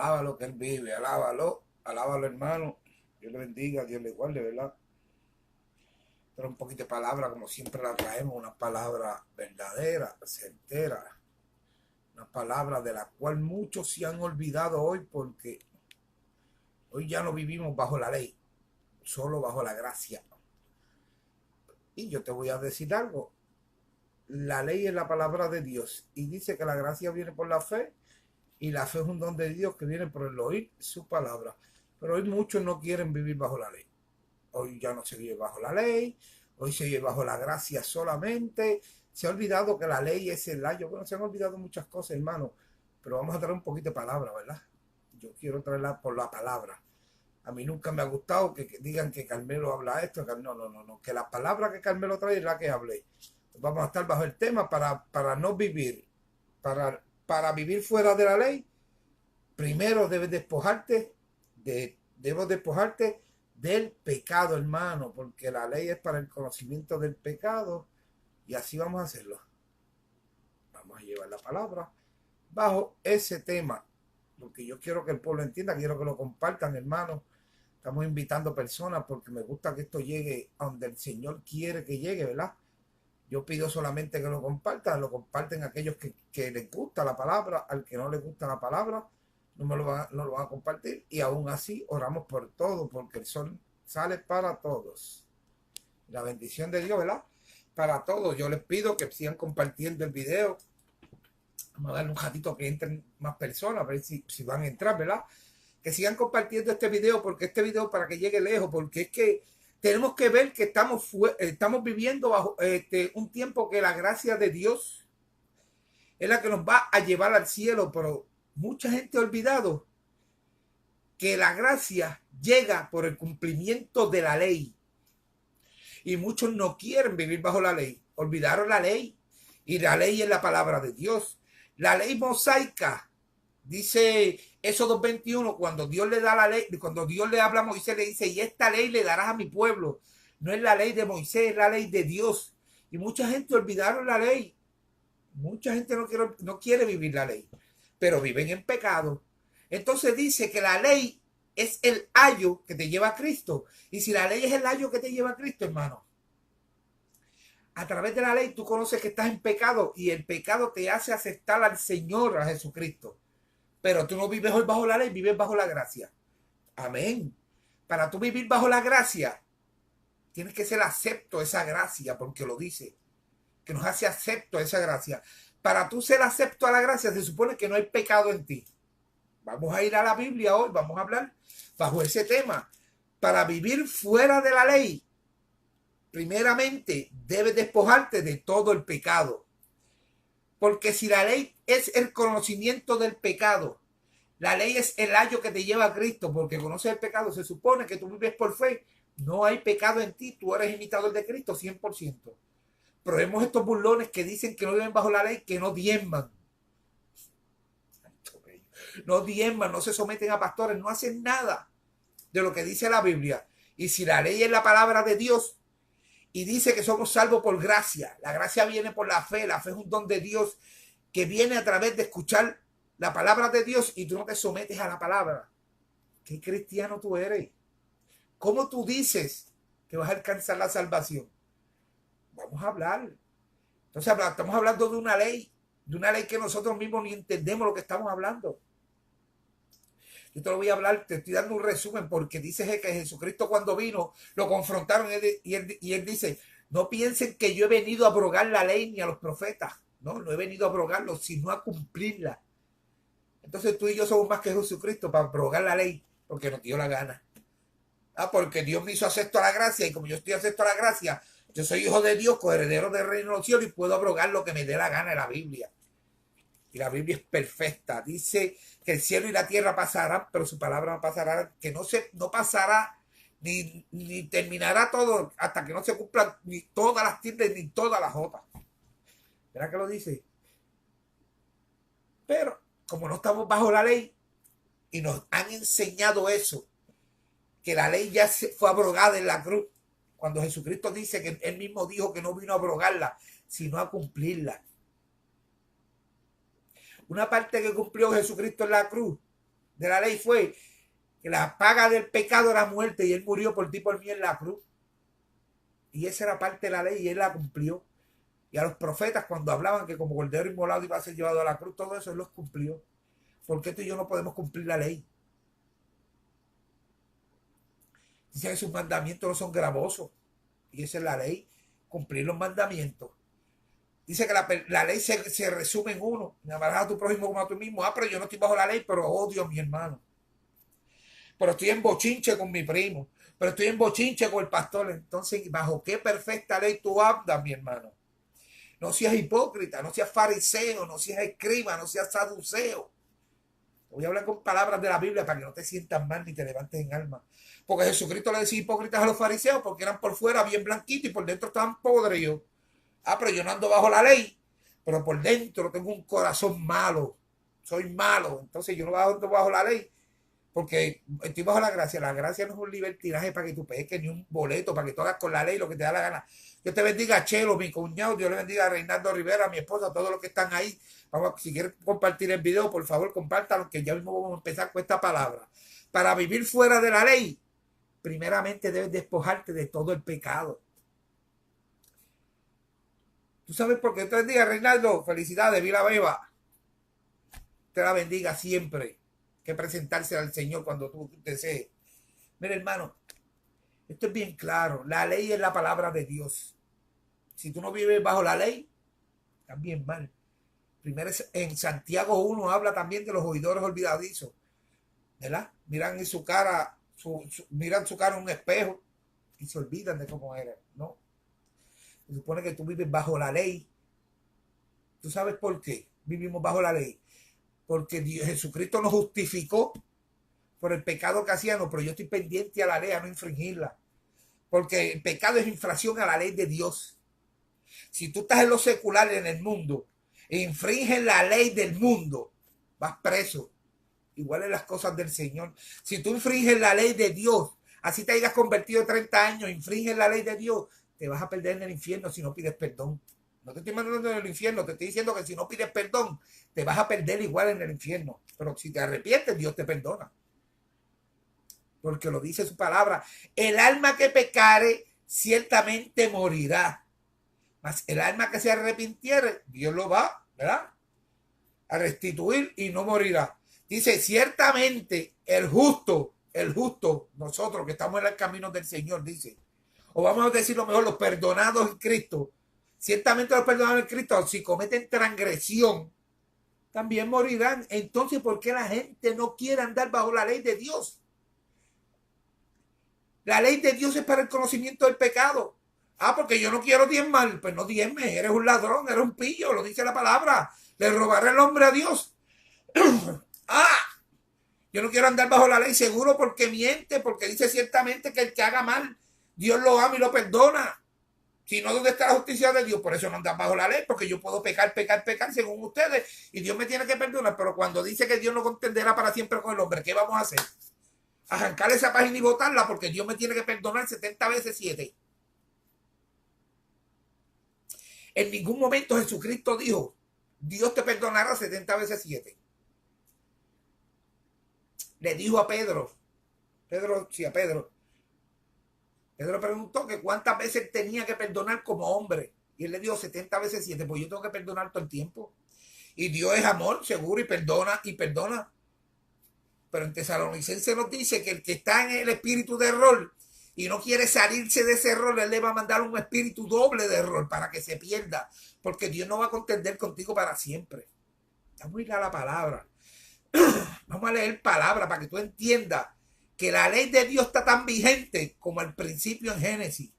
Alábalo que Él vive, alábalo, alábalo hermano. Dios le bendiga, Dios le guarde, ¿verdad? Pero un poquito de palabra, como siempre la traemos, una palabra verdadera, certera, una palabra de la cual muchos se han olvidado hoy porque hoy ya no vivimos bajo la ley, solo bajo la gracia. Y yo te voy a decir algo, la ley es la palabra de Dios y dice que la gracia viene por la fe y la fe es un don de Dios que viene por el oír su palabra. Pero hoy muchos no quieren vivir bajo la ley. Hoy ya no se vive bajo la ley, hoy se vive bajo la gracia solamente. Se ha olvidado que la ley es el ayo. Bueno, se han olvidado muchas cosas, hermano, pero vamos a traer un poquito de palabra, ¿verdad? Yo quiero traerla por la palabra. A mí nunca me ha gustado que digan que Carmelo habla esto. No, no, no, no. Que la palabra que Carmelo trae es la que hablé. Vamos a estar bajo el tema para no vivir, para vivir fuera de la ley. Primero debes despojarte, debo despojarte del pecado, hermano, porque la ley es para el conocimiento del pecado y así vamos a hacerlo. Vamos a llevar la palabra bajo ese tema, porque yo quiero que el pueblo entienda, quiero que lo compartan, hermano. Estamos invitando personas porque me gusta que esto llegue a donde el Señor quiere que llegue, ¿verdad? Yo pido solamente que lo comparten aquellos que les gusta la palabra, al que no les gusta la palabra, no lo van a compartir. Y aún así oramos por todo, porque el sol sale para todos. La bendición de Dios, ¿verdad? Para todos. Yo les pido que sigan compartiendo el video. Vamos a darle un ratito que entren más personas, a ver si van a entrar, ¿verdad? Que sigan compartiendo este video, porque este video para que llegue lejos, porque es que tenemos que ver que estamos viviendo bajo un tiempo que la gracia de Dios es la que nos va a llevar al cielo, pero mucha gente ha olvidado que la gracia llega por el cumplimiento de la ley. Y muchos no quieren vivir bajo la ley. Olvidaron la ley. Y la ley es la palabra de Dios. La ley mosaica, dice Éxodo 21, cuando Dios le da la ley, cuando Dios le habla a Moisés, le dice, y esta ley le darás a mi pueblo. No es la ley de Moisés, es la ley de Dios. Y mucha gente olvidaron la ley. Mucha gente no quiere vivir la ley, pero viven en pecado. Entonces dice que la ley es el ayo que te lleva a Cristo. Y si la ley es el ayo que te lleva a Cristo, hermano, a través de la ley tú conoces que estás en pecado y el pecado te hace aceptar al Señor, a Jesucristo. Pero tú no vives hoy bajo la ley, vives bajo la gracia. Amén. Para tú vivir bajo la gracia, tienes que ser acepto a esa gracia, porque lo dice, que nos hace acepto a esa gracia. Para tú ser acepto a la gracia, se supone que no hay pecado en ti. Vamos a ir a la Biblia hoy, vamos a hablar bajo ese tema. Para vivir fuera de la ley, primeramente debes despojarte de todo el pecado. Porque si la ley es el conocimiento del pecado, la ley es el ayo que te lleva a Cristo, porque conoces el pecado, se supone que tú vives por fe, no hay pecado en ti, tú eres imitador de Cristo 100%. Pero vemos estos burlones que dicen que no viven bajo la ley, que no diezman. No diezman, no se someten a pastores, no hacen nada de lo que dice la Biblia. Y si la ley es la palabra de Dios y dice que somos salvos por gracia, la gracia viene por la fe es un don de Dios que viene a través de escuchar la palabra de Dios y tú no te sometes a la palabra. ¿Qué cristiano tú eres? ¿Cómo tú dices que vas a alcanzar la salvación? Vamos a hablar. Entonces estamos hablando de una ley que nosotros mismos ni entendemos lo que estamos hablando. Yo te lo voy a hablar, te estoy dando un resumen porque dice que Jesucristo cuando vino lo confrontaron y él dice, no piensen que yo he venido a abrogar la ley ni a los profetas. No he venido a abrogarlo, sino a cumplirla. Entonces tú y yo somos más que Jesucristo para abrogar la ley porque nos dio la gana. Porque Dios me hizo acepto a la gracia y como yo estoy acepto a la gracia, yo soy hijo de Dios, coheredero del reino de los cielos y puedo abrogar lo que me dé la gana en la Biblia. Y la Biblia es perfecta. Dice que el cielo y la tierra pasarán, pero su palabra no pasará, que no pasará ni terminará todo hasta que no se cumplan ni todas las tildes ni todas las jotas. ¿Verdad que lo dice? Pero como no estamos bajo la ley y nos han enseñado eso, que la ley ya fue abrogada en la cruz, cuando Jesucristo dice que él mismo dijo que no vino a abrogarla, sino a cumplirla. Una parte que cumplió Jesucristo en la cruz de la ley fue que la paga del pecado era muerte y él murió por ti, por mí en la cruz. Y esa era parte de la ley y él la cumplió. Y a los profetas cuando hablaban que como cordero inmolado iba a ser llevado a la cruz, todo eso él los cumplió. ¿Por qué tú y yo no podemos cumplir la ley? Dice que sus mandamientos no son gravosos. Y esa es la ley, cumplir los mandamientos. Dice que la ley se resume en uno. Amarás a tu prójimo como a tú mismo. Pero yo no estoy bajo la ley, pero odio a mi hermano. Pero estoy en bochinche con mi primo. Pero estoy en bochinche con el pastor. Entonces, ¿bajo qué perfecta ley tú andas, mi hermano? No seas hipócrita, no seas fariseo, no seas escriba, no seas saduceo. Voy a hablar con palabras de la Biblia para que no te sientas mal ni te levantes en alma. Porque Jesucristo le decía hipócritas a los fariseos porque eran por fuera bien blanquitos y por dentro estaban podridos. Pero yo no ando bajo la ley, pero por dentro tengo un corazón malo. Soy malo, entonces yo no ando bajo la ley porque estoy bajo la gracia. La gracia no es un libertinaje para que tú peques ni un boleto, para que tú hagas con la ley lo que te da la gana. Dios te bendiga a Chelo, mi cuñado. Dios le bendiga a Reinaldo Rivera, a mi esposa, a todos los que están ahí. Vamos, si quieren compartir el video, por favor, compártalo, que ya mismo vamos a empezar con esta palabra. Para vivir fuera de la ley, primeramente debes despojarte de todo el pecado. ¿Tú sabes por qué te bendiga, Reinaldo? Felicidades, Vila Beba. Te la bendiga siempre. Que presentarse al Señor cuando tú desees. Mira, hermano, esto es bien claro. La ley es la palabra de Dios. Si tú no vives bajo la ley, estás bien mal. Primero en Santiago 1 habla también de los oidores olvidadizos. ¿Verdad? Miran en su cara, miran su cara en un espejo y se olvidan de cómo era. No. Se supone que tú vives bajo la ley. ¿Tú sabes por qué vivimos bajo la ley? Porque Jesucristo nos justificó por el pecado que hacíamos, pero yo estoy pendiente a la ley, a no infringirla. Porque el pecado es infracción a la ley de Dios. Si tú estás en lo secular en el mundo e infringes la ley del mundo, vas preso. Igual en las cosas del Señor. Si tú infringes la ley de Dios, así te hayas convertido 30 años, infringes la ley de Dios, te vas a perder en el infierno si no pides perdón. No te estoy mandando en el infierno, te estoy diciendo que si no pides perdón, te vas a perder igual en el infierno. Pero si te arrepientes, Dios te perdona. Porque lo dice su palabra. El alma que pecare, ciertamente morirá. Mas el alma que se arrepintiere, Dios lo va, ¿verdad?, a restituir y no morirá. Dice, ciertamente el justo, nosotros que estamos en el camino del Señor, dice, o vamos a decirlo mejor, los perdonados en Cristo, ciertamente los perdonados en Cristo, si cometen transgresión, también morirán. Entonces, ¿por qué la gente no quiere andar bajo la ley de Dios? La ley de Dios es para el conocimiento del pecado. Porque yo no quiero diezmar. Pues no diezmes, eres un ladrón, eres un pillo, lo dice la palabra. Le robaré el hombre a Dios. Yo no quiero andar bajo la ley seguro porque miente, porque dice ciertamente que el que haga mal, Dios lo ama y lo perdona. Si no, ¿dónde está la justicia de Dios? Por eso no andan bajo la ley, porque yo puedo pecar según ustedes y Dios me tiene que perdonar. Pero cuando dice que Dios no contenderá para siempre con el hombre, ¿qué vamos a hacer? Arrancar esa página y botarla porque Dios me tiene que perdonar 70 veces 7. En ningún momento Jesucristo dijo, Dios te perdonará 70 veces 7. Le dijo a Pedro, Pedro preguntó que cuántas veces tenía que perdonar como hombre. Y él le dijo 70 veces 7, pues yo tengo que perdonar todo el tiempo. Y Dios es amor, seguro, y perdona, y perdona. Pero en Tesalonicenses nos dice que el que está en el espíritu de error y no quiere salirse de ese error, él le va a mandar un espíritu doble de error para que se pierda. Porque Dios no va a contender contigo para siempre. Vamos a ir a la palabra. Vamos a leer palabra para que tú entiendas que la ley de Dios está tan vigente como el principio en Génesis,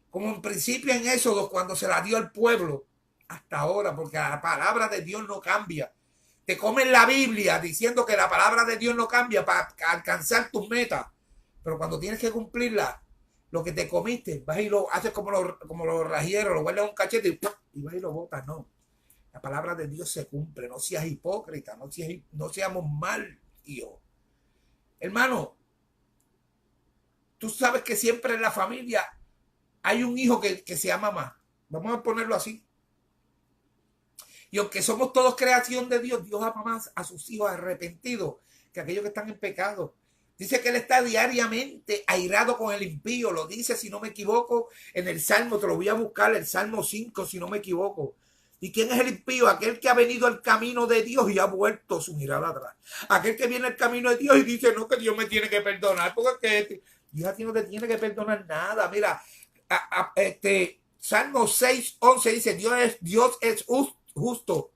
como en principio en Éxodo cuando se la dio al pueblo, hasta ahora, porque la palabra de Dios no cambia. Te comen la Biblia diciendo que la palabra de Dios no cambia para alcanzar tus metas, pero cuando tienes que cumplirla, lo que te comiste, vas y lo haces como los rajieros, lo guardas en un cachete y vas y lo botas. No, la palabra de Dios se cumple. No seas hipócrita, no seamos mal, hijo. Hermano, tú sabes que siempre en la familia hay un hijo que se llama más. Vamos a ponerlo así. Y aunque somos todos creación de Dios, Dios ama más a sus hijos arrepentidos que que aquellos que están en pecado. Dice que él está diariamente airado con el impío. Lo dice, si no me equivoco, en el Salmo, te lo voy a buscar, el Salmo 5, si no me equivoco. ¿Y quién es el impío? Aquel que ha venido al camino de Dios y ha vuelto su mirada atrás. Aquel que viene al camino de Dios y dice, no, que Dios me tiene que perdonar, porque Dios a ti no te tiene que perdonar nada. Mira, Salmo 6:11 dice, Dios es justo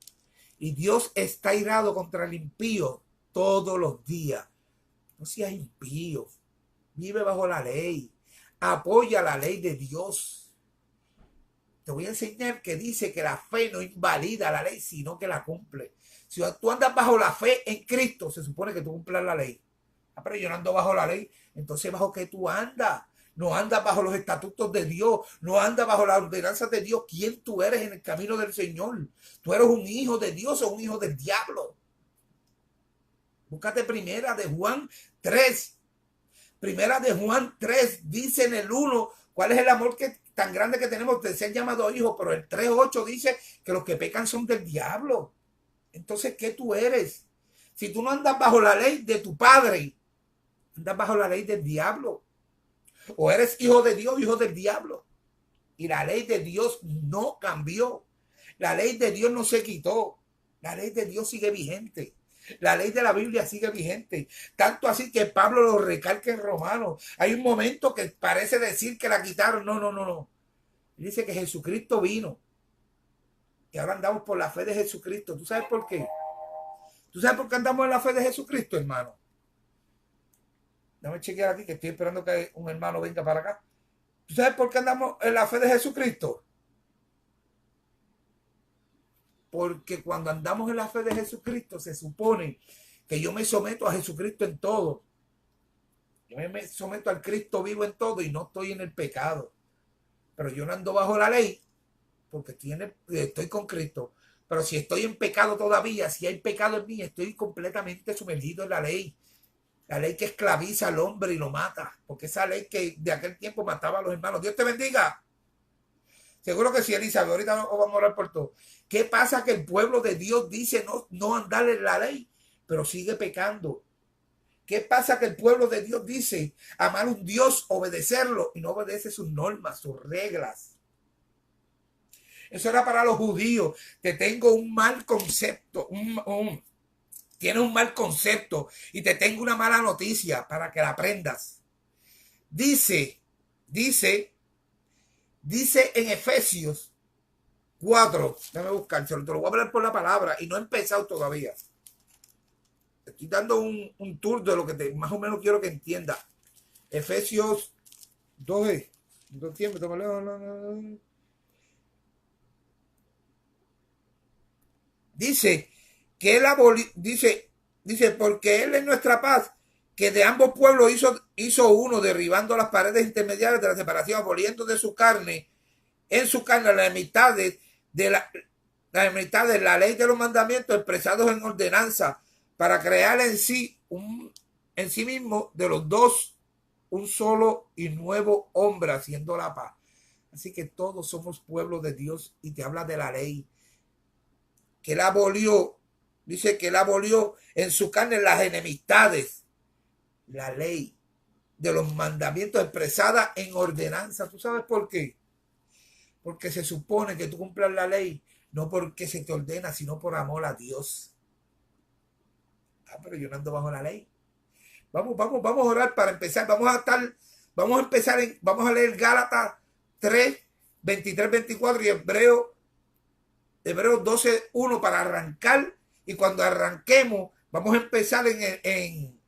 y Dios está airado contra el impío todos los días. No seas impío, vive bajo la ley, apoya la ley de Dios. Te voy a enseñar que dice que la fe no invalida la ley, sino que la cumple. Si tú andas bajo la fe en Cristo, se supone que tú cumplas la ley. Pero yo no ando bajo la ley, entonces ¿bajo qué tú andas? No andas bajo los estatutos de Dios, no andas bajo las ordenanzas de Dios. ¿Quién tú eres en el camino del Señor? ¿Tú eres un hijo de Dios o un hijo del diablo? Búscate primera de Juan 3. Primera de Juan 3 dice en el 1 cuál es el amor tan grande que tenemos de ser llamados hijos, pero el 3:8 dice que los que pecan son del diablo. Entonces, ¿qué tú eres? Si tú no andas bajo la ley de tu padre, andas bajo la ley del diablo. O eres hijo de Dios, hijo del diablo. Y la ley de Dios no cambió. La ley de Dios no se quitó. La ley de Dios sigue vigente. La ley de la Biblia sigue vigente. Tanto así que Pablo lo recalca en Romanos. Hay un momento que parece decir que la quitaron. No. Dice que Jesucristo vino. Y ahora andamos por la fe de Jesucristo. ¿Tú sabes por qué? ¿Tú sabes por qué andamos en la fe de Jesucristo, hermano? Déjame chequear aquí que estoy esperando que un hermano venga para acá. ¿Tú sabes por qué andamos en la fe de Jesucristo? Porque cuando andamos en la fe de Jesucristo se supone que yo me someto a Jesucristo en todo. Yo me someto al Cristo vivo en todo y no estoy en el pecado. Pero yo no ando bajo la ley porque estoy con Cristo. Pero si estoy en pecado todavía, si hay pecado en mí, estoy completamente sumergido en la ley. La ley que esclaviza al hombre y lo mata. Porque esa ley que de aquel tiempo mataba a los hermanos. Dios te bendiga. Seguro que sí, Elizabeth. Ahorita vamos a orar por todo. ¿Qué pasa? Que el pueblo de Dios dice no andar en la ley, pero sigue pecando. ¿Qué pasa? Que el pueblo de Dios dice amar a un Dios, obedecerlo, y no obedece sus normas, sus reglas. Eso era para los judíos. Te tengo un mal concepto, tienes un mal concepto y te tengo una mala noticia para que la aprendas. Dice en Efesios 4, déjame buscárselo, te lo voy a hablar por la palabra y no he empezado todavía. Te estoy dando un tour de lo que más o menos quiero que entienda. Efesios 12, dice que él dice, porque él es nuestra paz, que de ambos pueblos hizo uno, derribando las paredes intermediarias de la separación, aboliendo en su carne la mitad de la ley de los mandamientos expresados en ordenanza, para crear en sí mismo de los dos un solo y nuevo hombre, haciendo la paz. Así que todos somos pueblo de Dios, y te habla de la ley que él abolió. Dice que él abolió en su carne las enemistades, la ley de los mandamientos expresada en ordenanza. ¿Tú sabes por qué? Porque se supone que tú cumplas la ley no porque se te ordena, sino por amor a Dios. Pero yo no ando bajo la ley. Vamos a orar para empezar. Vamos a leer Gálatas 3, 23, 24 y Hebreos 12, 1 para arrancar. Y cuando arranquemos, vamos a empezar en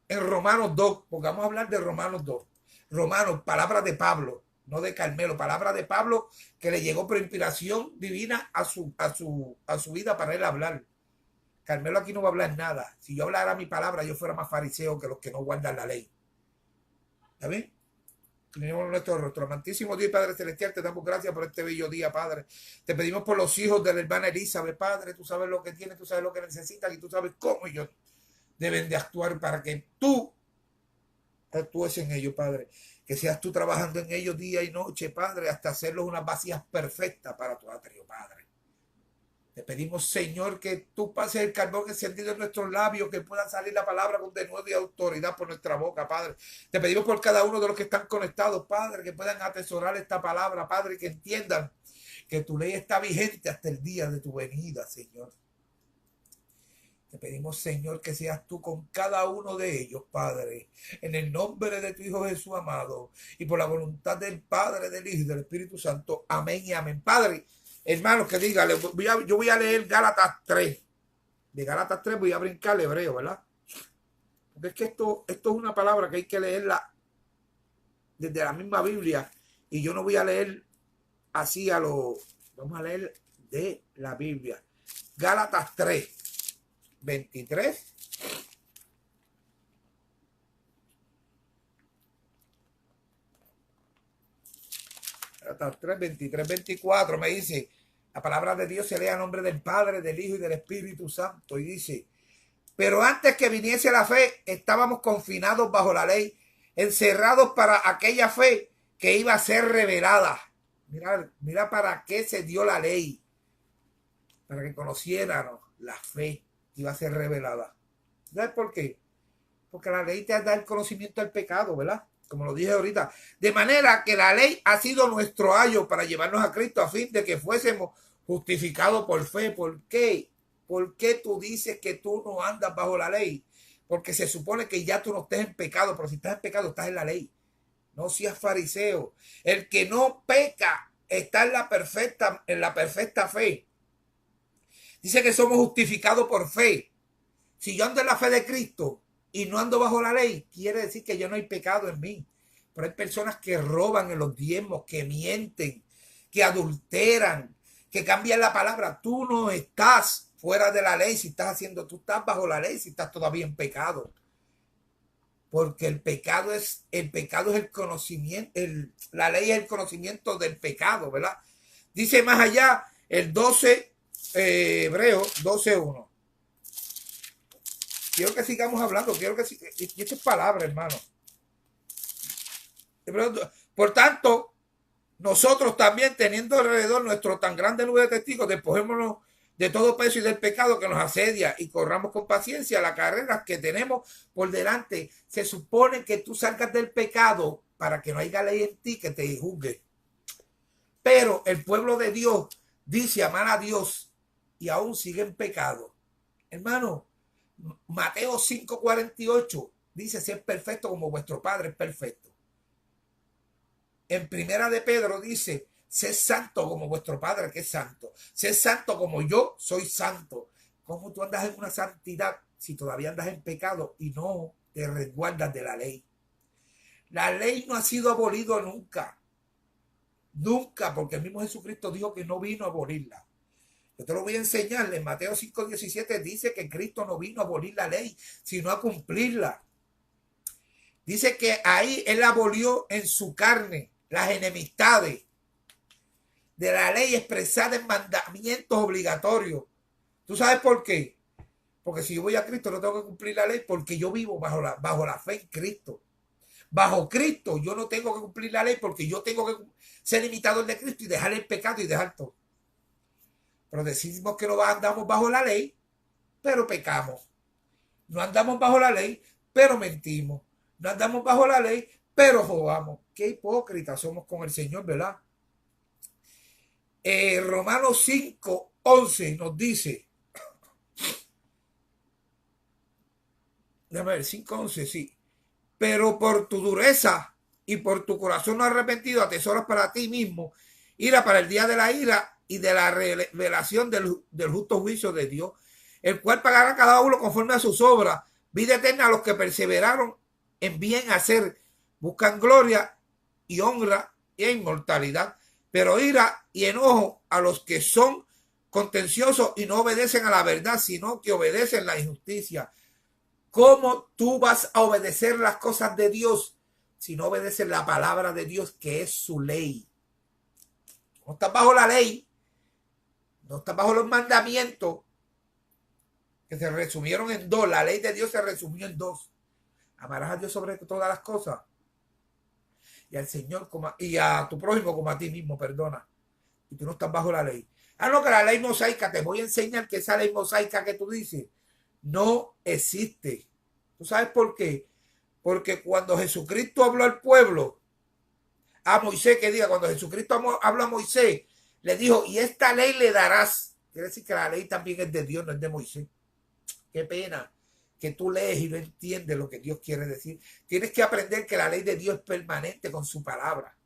Romanos 2, porque vamos a hablar de Romanos 2. Romanos, palabra de Pablo, no de Carmelo, palabra de Pablo que le llegó por inspiración divina a su vida para él hablar. Carmelo aquí no va a hablar nada. Si yo hablara mi palabra, yo fuera más fariseo que los que no guardan la ley. ¿Está bien? Nuestro amantísimo Dios y Padre Celestial, te damos gracias por este bello día, Padre. Te pedimos por los hijos de la hermana Elizabeth, Padre. Tú sabes lo que tienen, tú sabes lo que necesitan y tú sabes cómo ellos deben de actuar para que tú actúes en ellos, Padre. Que seas tú trabajando en ellos día y noche, Padre, hasta hacerlos unas vacías perfectas para tu atrio, Padre. Te pedimos, Señor, que tú pases el carbón encendido en nuestros labios, que pueda salir la palabra con denuedo y autoridad por nuestra boca, Padre. Te pedimos por cada uno de los que están conectados, Padre, que puedan atesorar esta palabra, Padre, que entiendan que tu ley está vigente hasta el día de tu venida, Señor. Te pedimos, Señor, que seas tú con cada uno de ellos, Padre, en el nombre de tu Hijo Jesús amado, y por la voluntad del Padre, del Hijo y del Espíritu Santo. Amén y amén. Padre, hermanos, que diga, yo voy a leer Gálatas 3. De Gálatas 3 voy a brincar al hebreo, ¿verdad? Porque es que esto es una palabra que hay que leerla desde la misma Biblia, y yo no voy a leer así a lo... Vamos a leer de la Biblia. Gálatas 3. 23. Hasta 3, 23, 24 me dice, la palabra de Dios se lee a nombre del Padre, del Hijo y del Espíritu Santo, y dice, pero antes que viniese la fe, estábamos confinados bajo la ley, encerrados para aquella fe que iba a ser revelada. Mira para qué se dio la ley, para que conociéramos la fe que iba a ser revelada. ¿Sabes por qué? Porque la ley te da el conocimiento del pecado, ¿verdad? Como lo dije ahorita. De manera que la ley ha sido nuestro ayo para llevarnos a Cristo a fin de que fuésemos justificados por fe. ¿Por qué? ¿Por qué tú dices que tú no andas bajo la ley? Porque se supone que ya tú no estés en pecado, pero si estás en pecado, estás en la ley. No seas fariseo. El que no peca está en la perfecta fe. Dice que somos justificados por fe. Si yo ando en la fe de Cristo y no ando bajo la ley, quiere decir que yo no hay pecado en mí. Pero hay personas que roban en los diezmos, que mienten, que adulteran, que cambian la palabra. Tú no estás fuera de la ley si estás haciendo, tú estás bajo la ley si estás todavía en pecado. Porque el pecado es el conocimiento, la ley es el conocimiento del pecado, ¿verdad? Dice más allá el 12, Hebreo 12:1. Quiero que sigamos hablando, y esto es palabra, hermano. Por tanto, nosotros también, teniendo alrededor nuestro tan grande nube de testigos, despojémonos de todo peso y del pecado que nos asedia y corramos con paciencia la carrera que tenemos por delante. Se supone que tú salgas del pecado para que no haya ley en ti que te juzgue. Pero el pueblo de Dios dice amar a Dios y aún sigue en pecado. Hermano, Mateo 5:48 dice ser perfecto como vuestro Padre es perfecto. En Primera de Pedro dice, sé santo como vuestro Padre que es santo. Sé santo como yo soy santo. ¿Cómo tú andas en una santidad si todavía andas en pecado y no te resguardas de la ley? La ley no ha sido abolida nunca. Nunca, porque el mismo Jesucristo dijo que no vino a abolirla. Yo te lo voy a enseñar. En Mateo 5:17 dice que Cristo no vino a abolir la ley, sino a cumplirla. Dice que ahí Él abolió en su carne las enemistades de la ley expresada en mandamientos obligatorios. ¿Tú sabes por qué? Porque si yo voy a Cristo no tengo que cumplir la ley porque yo vivo bajo la fe en Cristo. Bajo Cristo yo no tengo que cumplir la ley porque yo tengo que ser imitador de Cristo y dejar el pecado y dejar todo. Pero decimos que no andamos bajo la ley, pero pecamos. No andamos bajo la ley, pero mentimos. No andamos bajo la ley, pero robamos. Qué hipócritas somos con el Señor, ¿verdad? Romanos 5:11 nos dice, déjame ver, 5:11, sí. Pero por tu dureza y por tu corazón no arrepentido, atesoras para ti mismo ira para el día de la ira y de la revelación del justo juicio de Dios, el cual pagará cada uno conforme a sus obras. Vida eterna a los que perseveraron en bien hacer, buscan gloria y honra e inmortalidad, pero ira y enojo a los que son contenciosos y no obedecen a la verdad, sino que obedecen la injusticia. ¿Cómo tú vas a obedecer las cosas de Dios si no obedeces la palabra de Dios, que es su ley? No estás bajo la ley, no estás bajo los mandamientos que se resumieron en dos. La ley de Dios se resumió en dos. Amarás a Dios sobre todas las cosas y al Señor y a tu prójimo como a ti mismo, perdona. Y tú no estás bajo la ley. Ah, no, que la ley mosaica, te voy a enseñar que esa ley mosaica que tú dices no existe. ¿Tú sabes por qué? Porque cuando Jesucristo habló al pueblo, a Moisés, que diga, cuando Jesucristo habló a Moisés, le dijo, y esta ley le darás. Quiere decir que la ley también es de Dios, no es de Moisés. Qué pena que tú lees y no entiendes lo que Dios quiere decir. Tienes que aprender que la ley de Dios es permanente con su palabra.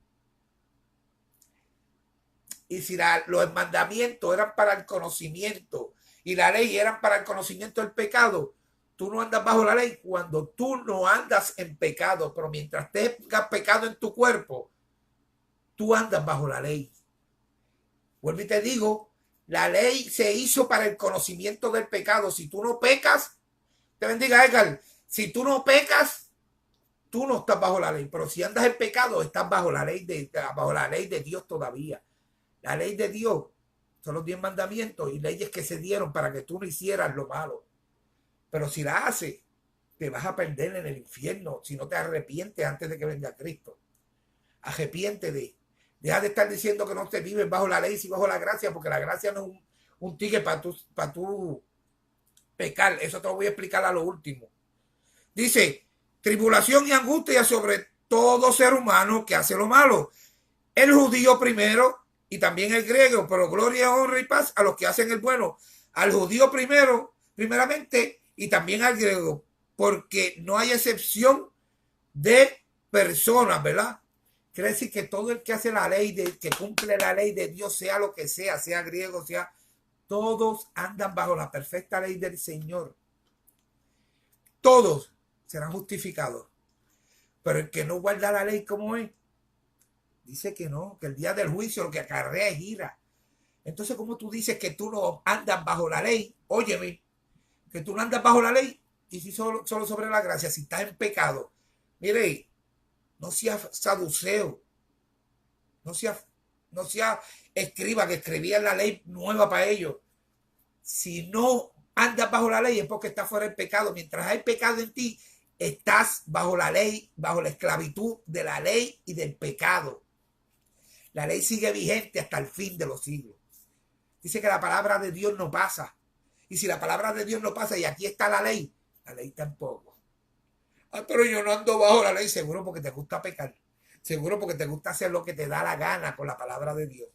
Y si los mandamientos eran para el conocimiento y la ley eran para el conocimiento del pecado, tú no andas bajo la ley cuando tú no andas en pecado, pero mientras tengas pecado en tu cuerpo, tú andas bajo la ley. Vuelvo y te digo, la ley se hizo para el conocimiento del pecado. Si tú no pecas, te bendiga Edgar, si tú no pecas, tú no estás bajo la ley, pero si andas en pecado, estás bajo la ley de Dios todavía. La ley de Dios son los 10 mandamientos y leyes que se dieron para que tú no hicieras lo malo. Pero si la haces, te vas a perder en el infierno si no te arrepientes antes de que venga Cristo. Arrepiéntete. Deja de estar diciendo que no te vives bajo la ley, sino bajo la gracia, porque la gracia no es un ticket para tu pecar. Eso te lo voy a explicar a lo último. Dice, tribulación y angustia sobre todo ser humano que hace lo malo. El judío primero y también el griego, pero gloria, honra y paz a los que hacen el bueno. Al judío primeramente, y también al griego, porque no hay excepción de personas, ¿verdad? Quiere decir que todo el que hace la ley, que cumple la ley de Dios, sea lo que sea griego, todos andan bajo la perfecta ley del Señor. Todos serán justificados. Pero el que no guarda la ley como es, dice que no, que el día del juicio lo que acarrea es ira. Entonces, ¿cómo tú dices que tú no andas bajo la ley? Óyeme, que tú no andas bajo la ley y si solo sobre la gracia, si estás en pecado. Mire, no seas saduceo, no sea escriba que escribía la ley nueva para ellos. Si no andas bajo la ley es porque estás fuera del pecado. Mientras hay pecado en ti, estás bajo la ley, bajo la esclavitud de la ley y del pecado. La ley sigue vigente hasta el fin de los siglos. Dice que la palabra de Dios no pasa. Y si la palabra de Dios no pasa y aquí está la ley tampoco. Ah, pero yo no ando bajo la ley, seguro porque te gusta pecar. Seguro porque te gusta hacer lo que te da la gana con la palabra de Dios.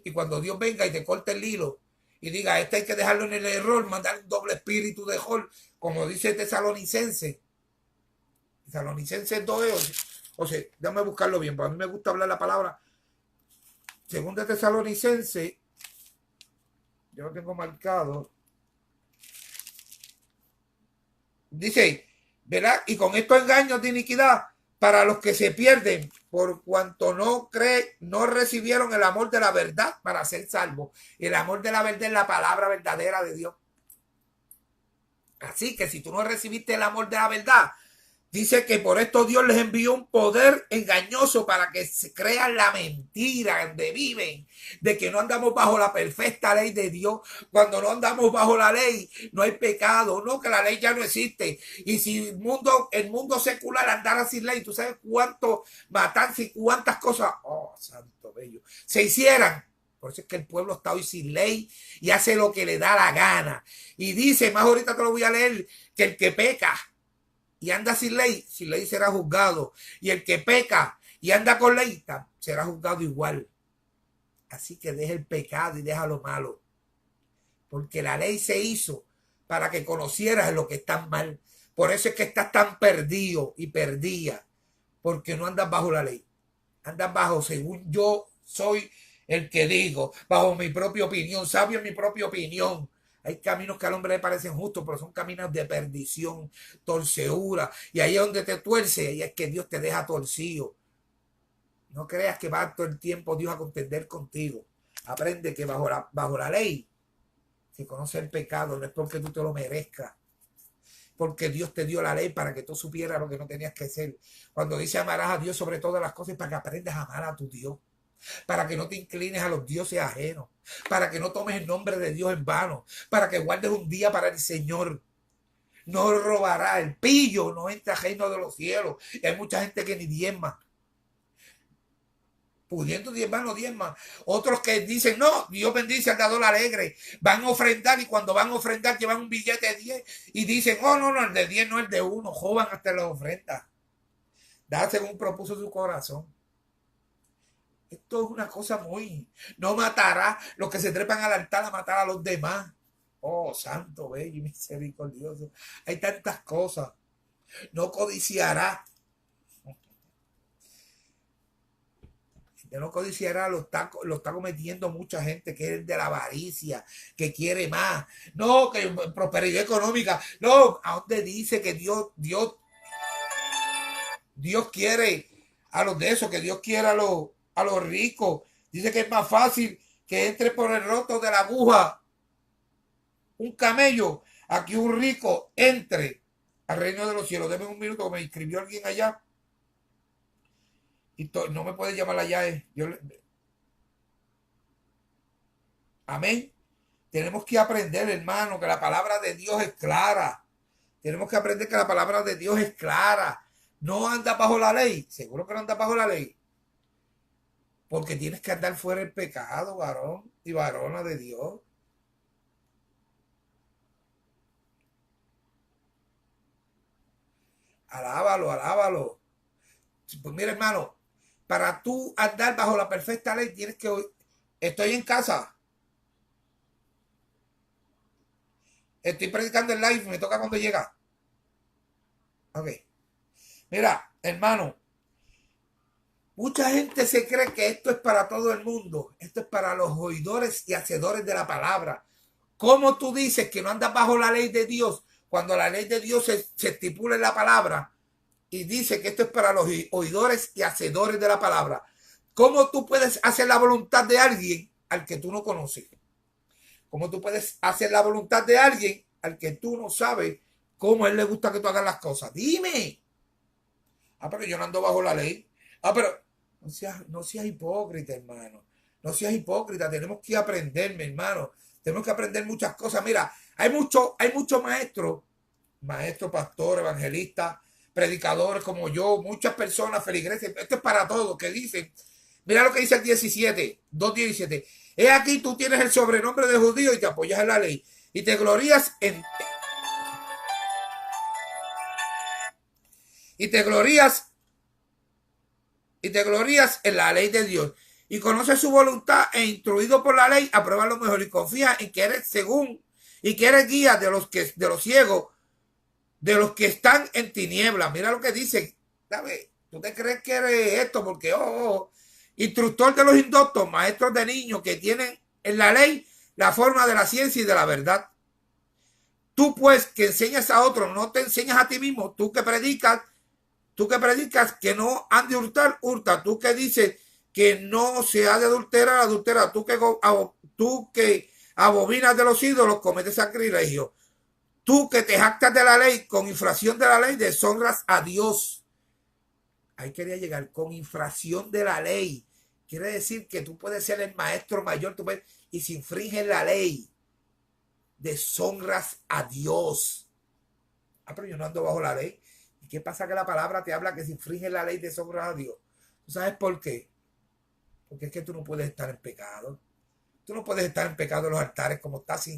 Y cuando Dios venga y te corte el hilo y diga, este hay que dejarlo en el error, mandar un doble espíritu de Jol, como dice Tesalonicense. Tesalonicense 2, o sea, déjame buscarlo bien, porque a mí me gusta hablar la palabra. Según de Tesalonicense, yo lo tengo marcado. Dice, ¿verdad? Y con estos engaños de iniquidad para los que se pierden, por cuanto no recibieron el amor de la verdad para ser salvos. El amor de la verdad es la palabra verdadera de Dios. Así que si tú no recibiste el amor de la verdad, dice que por esto Dios les envió un poder engañoso para que se crean la mentira donde viven, de que no andamos bajo la perfecta ley de Dios. Cuando no andamos bajo la ley, no hay pecado, no, que la ley ya no existe. Y si el mundo secular andara sin ley, tú sabes cuánto matanza y cuántas cosas, oh, santo bello, se hicieran. Por eso es que el pueblo está hoy sin ley y hace lo que le da la gana. Y dice, más ahorita te lo voy a leer, que el que peca y anda sin ley será juzgado. Y el que peca y anda con ley será juzgado igual. Así que deja el pecado y deja lo malo. Porque la ley se hizo para que conocieras lo que está mal. Por eso es que estás tan perdido y perdida. Porque no andas bajo la ley. Andas bajo, según yo soy el que digo, bajo mi propia opinión, sabio en mi propia opinión. Hay caminos que al hombre le parecen justos, pero son caminos de perdición, torcedura. Y ahí es donde te tuerce, ahí es que Dios te deja torcido. No creas que va todo el tiempo Dios a contender contigo. Aprende que bajo la ley se conoce el pecado, no es porque tú te lo merezcas. Porque Dios te dio la ley para que tú supieras lo que no tenías que hacer. Cuando dice amarás a Dios sobre todas las cosas, para que aprendas a amar a tu Dios. Para que no te inclines a los dioses ajenos, para que no tomes el nombre de Dios en vano, para que guardes un día para el Señor. No robará, el pillo no entra al reino de los cielos. Y hay mucha gente que ni diezma. Pudiendo diezmar, no diezman. Otros que dicen, no, Dios bendice al dador alegre. Van a ofrendar y cuando van a ofrendar llevan un billete de 10 y dicen, oh, no, no, el de 10 no, el de 1. Jovan hasta la ofrenda. Da según propuso su corazón. Esto es una cosa muy... No matará los que se trepan al altar a matar a los demás. Oh, santo, bello y misericordioso. Hay tantas cosas. No codiciará. De no codiciará lo está cometiendo mucha gente que es de la avaricia, que quiere más. No, que prosperidad económica. No, ¿a dónde dice que Dios quiere a los de esos, que Dios quiere a los ricos? Dice que es más fácil que entre por el roto de la aguja un camello a que un rico entre al reino de los cielos. Deme un minuto, me escribió alguien allá. Y no me puede llamar allá. Amén. Tenemos que aprender, hermano, que la palabra de Dios es clara. Tenemos que aprender que la palabra de Dios es clara. No anda bajo la ley. Seguro que no anda bajo la ley. Porque tienes que andar fuera del pecado, varón y varona de Dios. Alábalo, alábalo. Pues mira, hermano, para tú andar bajo la perfecta ley tienes que... Estoy en casa. Estoy predicando el live, me toca cuando llega. Ok. Mira, hermano, mucha gente se cree que esto es para todo el mundo. Esto es para los oidores y hacedores de la palabra. ¿Cómo tú dices que no andas bajo la ley de Dios cuando la ley de Dios se estipula en la palabra y dice que esto es para los oidores y hacedores de la palabra? ¿Cómo tú puedes hacer la voluntad de alguien al que tú no conoces? ¿Cómo tú puedes hacer la voluntad de alguien al que tú no sabes cómo a él le gusta que tú hagas las cosas? Dime. Ah, pero yo no ando bajo la ley. Ah, pero no seas hipócrita, hermano. No seas hipócrita. Tenemos que aprender, mi hermano. Tenemos que aprender muchas cosas. Mira, hay muchos maestros, pastores, evangelistas, predicadores como yo, muchas personas, feligreses. Esto es para todos, que dicen, mira lo que dice el 17, 2:17. He aquí tú tienes el sobrenombre de judío y te apoyas en la ley. Y te glorías en... Y te glorías en la ley de Dios. Y conoces su voluntad e instruido por la ley, aprueba lo mejor y confía en que eres según y que eres guía de los ciegos, de los que están en tinieblas. Mira lo que dice. ¿Sabes? ¿Tú te crees que eres esto? Porque, instructor de los indoctos, maestros de niños que tienen en la ley la forma de la ciencia y de la verdad. Tú pues que enseñas a otros, no te enseñas a ti mismo. Tú que predicas que no han de hurtar, hurta. Tú que dices que no se ha de adulterar, adultera. Tú que abominas de los ídolos, cometes sacrilegio. Tú que te jactas de la ley, con infracción de la ley, deshonras a Dios. Ahí quería llegar, con infracción de la ley. Quiere decir que tú puedes ser el maestro mayor, y si infringes la ley, deshonras a Dios. Ah, pero yo no ando bajo la ley. ¿Y qué pasa que la palabra te habla que si infringes la ley, deshonras a Dios? ¿Tú sabes por qué? Porque es que tú no puedes estar en pecado. Tú no puedes estar en pecado en los altares como estás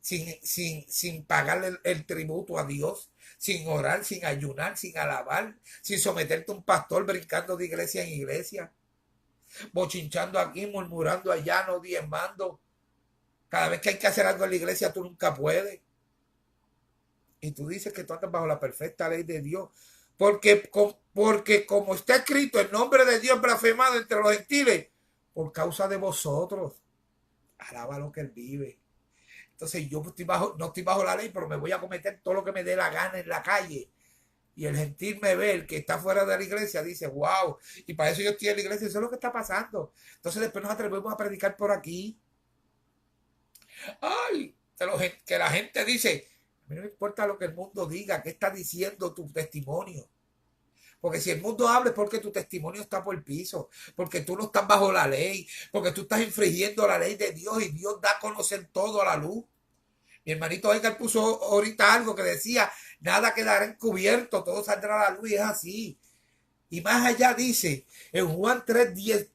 sin pagarle el tributo a Dios, sin orar, sin ayunar, sin alabar, sin someterte a un pastor brincando de iglesia en iglesia, bochinchando aquí, murmurando allá, no diezmando. Cada vez que hay que hacer algo en la iglesia, tú nunca puedes. Y tú dices que tú andas bajo la perfecta ley de Dios. Porque como está escrito, el nombre de Dios blasfemado entre los gentiles, por causa de vosotros. Alaba lo que él vive. Entonces yo no estoy bajo la ley, pero me voy a cometer todo lo que me dé la gana en la calle. Y el gentil me ve, el que está fuera de la iglesia, dice, wow, y para eso yo estoy en la iglesia, eso es lo que está pasando. Entonces después nos atrevemos a predicar por aquí. Ay, que la gente dice, a mí no me importa lo que el mundo diga, qué está diciendo tu testimonio. Porque si el mundo habla es porque tu testimonio está por el piso, porque tú no estás bajo la ley, porque tú estás infringiendo la ley de Dios y Dios da a conocer todo a la luz. Mi hermanito Edgar puso ahorita algo que decía, nada quedará encubierto, todo saldrá a la luz y es así. Y más allá dice, en Juan 3:10,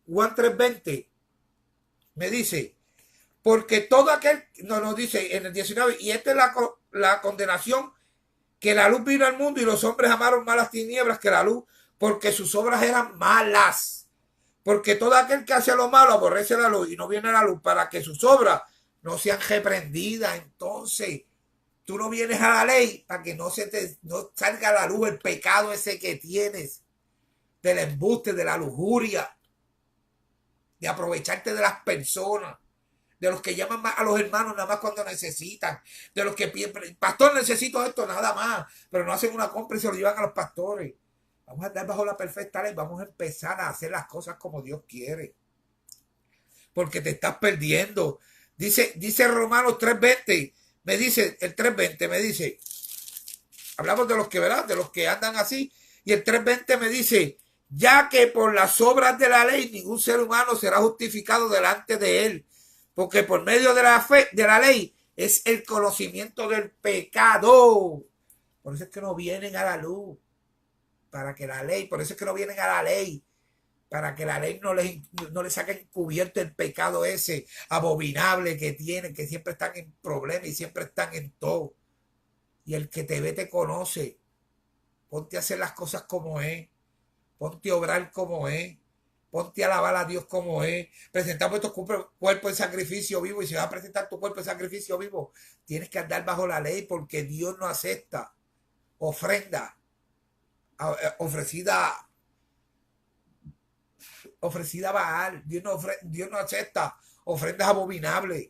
Juan 3:20 me dice, porque todo aquel, no nos dice en el 19, y esta es la condenación, que la luz vino al mundo y los hombres amaron más las tinieblas que la luz, porque sus obras eran malas. Porque todo aquel que hace lo malo aborrece la luz y no viene a la luz para que sus obras no sean reprendidas. Entonces, tú no vienes a la ley para que no salga a la luz el pecado ese que tienes, del embuste, de la lujuria, de aprovecharte de las personas, de los que llaman a los hermanos nada más cuando necesitan, de los que piden, pastor, necesito esto, nada más, pero no hacen una compra y se lo llevan a los pastores. Vamos a andar bajo la perfecta ley, vamos a empezar a hacer las cosas como Dios quiere, porque te estás perdiendo. Dice Romanos 3:20, me dice, el 3:20 me dice, hablamos de los que, ¿verdad? De los que andan así, y el 3:20 me dice, ya que por las obras de la ley ningún ser humano será justificado delante de él, porque por medio de la fe, de la ley, es el conocimiento del pecado. Por eso es que no vienen a la luz, para que la ley, por eso es que no vienen a la ley, para que la ley no les saque encubierto el pecado ese abominable que tienen, que siempre están en problemas y siempre están en todo. Y el que te ve te conoce. Ponte a hacer las cosas como es. Ponte a obrar como es. Ponte a alabar a Dios como es. Presentamos tu cuerpo en sacrificio vivo. Y si vas a presentar tu cuerpo en sacrificio vivo, tienes que andar bajo la ley, porque Dios no acepta ofrenda ofrecida a Baal. Dios no acepta ofrendas abominables.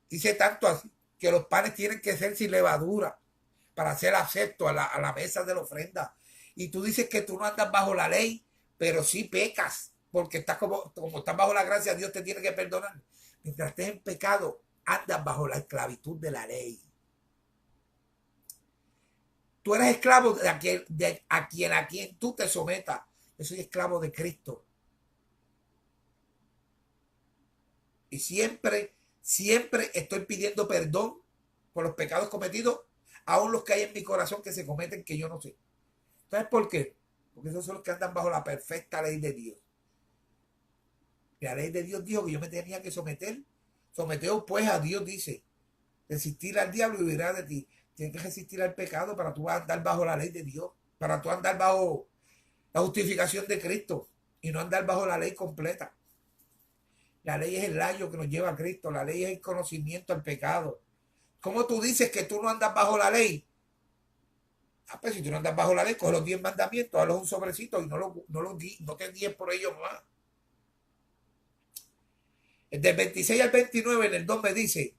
Dice tanto así que los panes tienen que ser sin levadura para ser acepto a la mesa de la ofrenda. Y tú dices que tú no andas bajo la ley, pero sí pecas, porque estás como estás bajo la gracia, Dios te tiene que perdonar. Mientras estés en pecado, andas bajo la esclavitud de la ley. Tú eres esclavo a quien tú te sometas. Yo soy esclavo de Cristo. Y siempre estoy pidiendo perdón por los pecados cometidos, aún los que hay en mi corazón que se cometen que yo no sé. ¿Sabes por qué? Porque esos son los que andan bajo la perfecta ley de Dios. Y la ley de Dios dijo que yo me tenía que someter. Someteos pues a Dios, dice. Resistir al diablo y huirá de ti. Tienes que resistir al pecado para tú andar bajo la ley de Dios. Para tú andar bajo la justificación de Cristo. Y no andar bajo la ley completa. La ley es el layo que nos lleva a Cristo. La ley es el conocimiento al pecado. ¿Cómo tú dices que tú no andas bajo la ley? Ah, pues si tú no andas bajo la ley, coge los 10 mandamientos, hazlos un sobrecito y no te guíes por ellos más. Del 26 al 29 en el 2 me dice,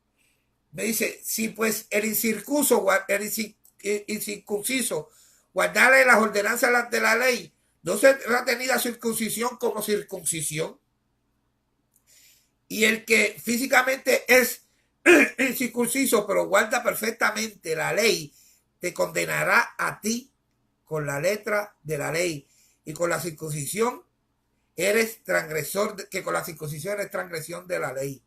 si pues el incircunciso guardarle las ordenanzas de la ley, no será tenida circuncisión como circuncisión. Y el que físicamente es incircunciso, pero guarda perfectamente la ley, te condenará a ti con la letra de la ley. Y con la circuncisión eres transgresor, que con la circuncisión eres transgresión de la ley.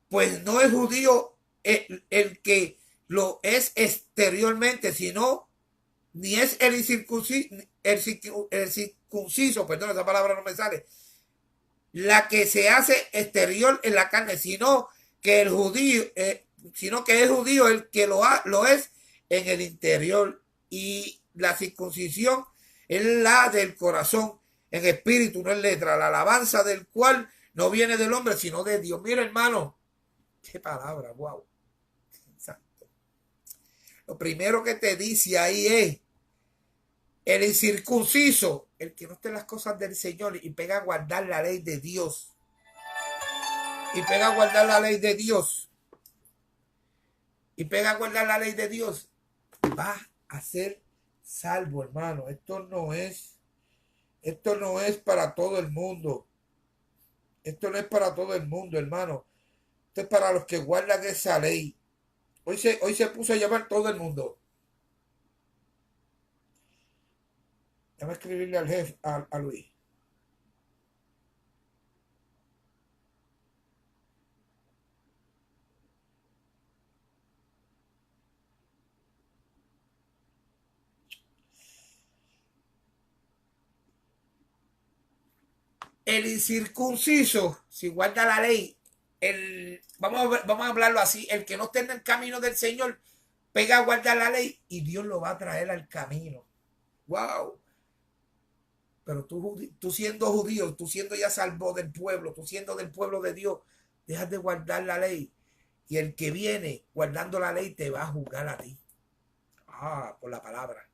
Pues no es judío el que lo es exteriormente, sino ni es el circunciso, perdón, esa palabra no me sale, la que se hace exterior en la carne, sino que el judío, sino que es judío el que lo es en el interior. Y la circuncisión es la del corazón, en espíritu, no en letra, la alabanza del cual no viene del hombre, sino de Dios. Mira, hermano, qué palabra, wow. Exacto. Lo primero que te dice ahí es el incircunciso, el que no esté en las cosas del Señor y pega a guardar la ley de Dios. Y pega a guardar la ley de Dios. Y pega a guardar la ley de Dios. Va a ser salvo, hermano. Esto no es para todo el mundo. Esto no es para todo el mundo, hermano. Esto es para los que guardan esa ley. Hoy se puso a llamar todo el mundo. Déjame escribirle al jefe, a Luis. El incircunciso, si guarda la ley, vamos a hablarlo así, el que no esté en el camino del Señor, pega a guardar la ley y Dios lo va a traer al camino. ¡Wow! Pero tú siendo judío, tú siendo ya salvo del pueblo, tú siendo del pueblo de Dios, dejas de guardar la ley. Y el que viene guardando la ley te va a juzgar a ti. Por la palabra.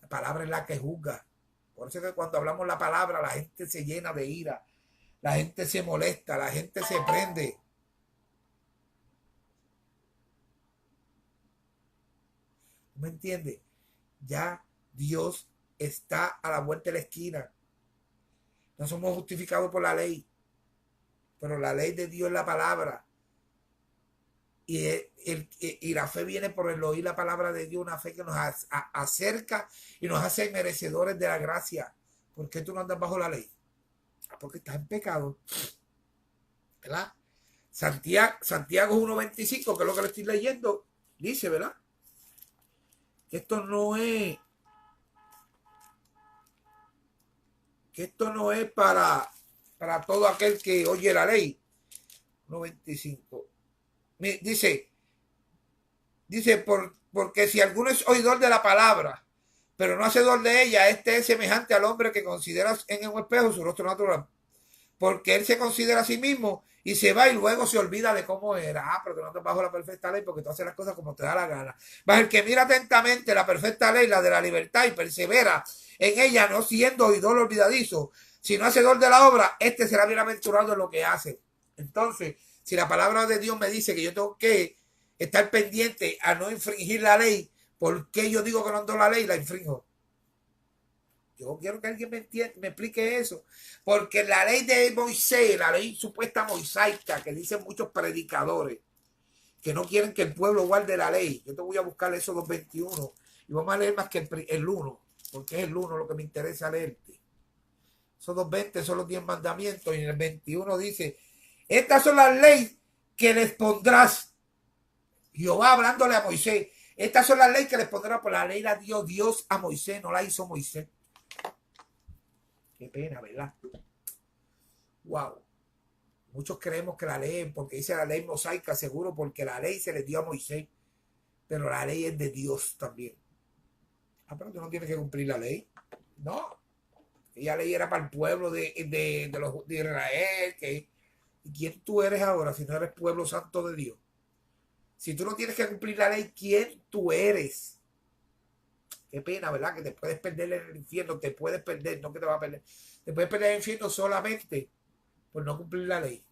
La palabra es la que juzga. Por eso es que cuando hablamos la palabra, la gente se llena de ira. La gente se molesta, la gente se prende. ¿Me entiendes? Ya Dios está a la vuelta de la esquina. No somos justificados por la ley, pero la ley de Dios es la palabra. Y la fe viene por el oír la palabra de Dios, una fe que nos acerca y nos hace merecedores de la gracia. ¿Por qué tú no andas bajo la ley? Porque estás en pecado. ¿Verdad? Santiago 1.25, que es lo que le estoy leyendo, dice, ¿verdad? Que esto no es para todo aquel que oye la ley. 1.25. Dice, porque si alguno es oidor de la palabra, pero no hacedor de ella, este es semejante al hombre que considera en un espejo su rostro natural. Porque él se considera a sí mismo y se va y luego se olvida de cómo era. Pero que no estás bajo la perfecta ley porque tú haces las cosas como te da la gana. Mas el que mira atentamente la perfecta ley, la de la libertad, y persevera en ella, no siendo oidor olvidadizo, sino hacedor de la obra, este será bienaventurado en lo que hace. Entonces, si la palabra de Dios me dice que yo tengo que estar pendiente a no infringir la ley, ¿por qué yo digo que no ando la ley y la infringo? Yo quiero que alguien me explique eso. Porque la ley de Moisés, la ley supuesta mosaica, que dicen muchos predicadores, que no quieren que el pueblo guarde la ley. Yo te voy a buscar esos 2.21 y vamos a leer más que el 1, porque es el 1 lo que me interesa leerte. Esos 2.20 son los 10 mandamientos y en el 21 dice, estas son las leyes que les pondrás. Jehová hablándole a Moisés. Estas son las leyes que les pondrá, por la ley la dio Dios a Moisés, no la hizo Moisés. Qué pena, ¿verdad? Wow. Muchos creemos que la ley, porque dice la ley mosaica, seguro porque la ley se le dio a Moisés, pero la ley es de Dios también. Pero tú no tienes que cumplir la ley. No. Ella ley era para el pueblo de Israel. ¿Y quién tú eres ahora si no eres pueblo santo de Dios? Si tú no tienes que cumplir la ley, ¿quién tú eres? Qué pena, ¿verdad? Que te puedes perder en el infierno, te puedes perder, no que te vas a perder. Te puedes perder en el infierno solamente por no cumplir la ley.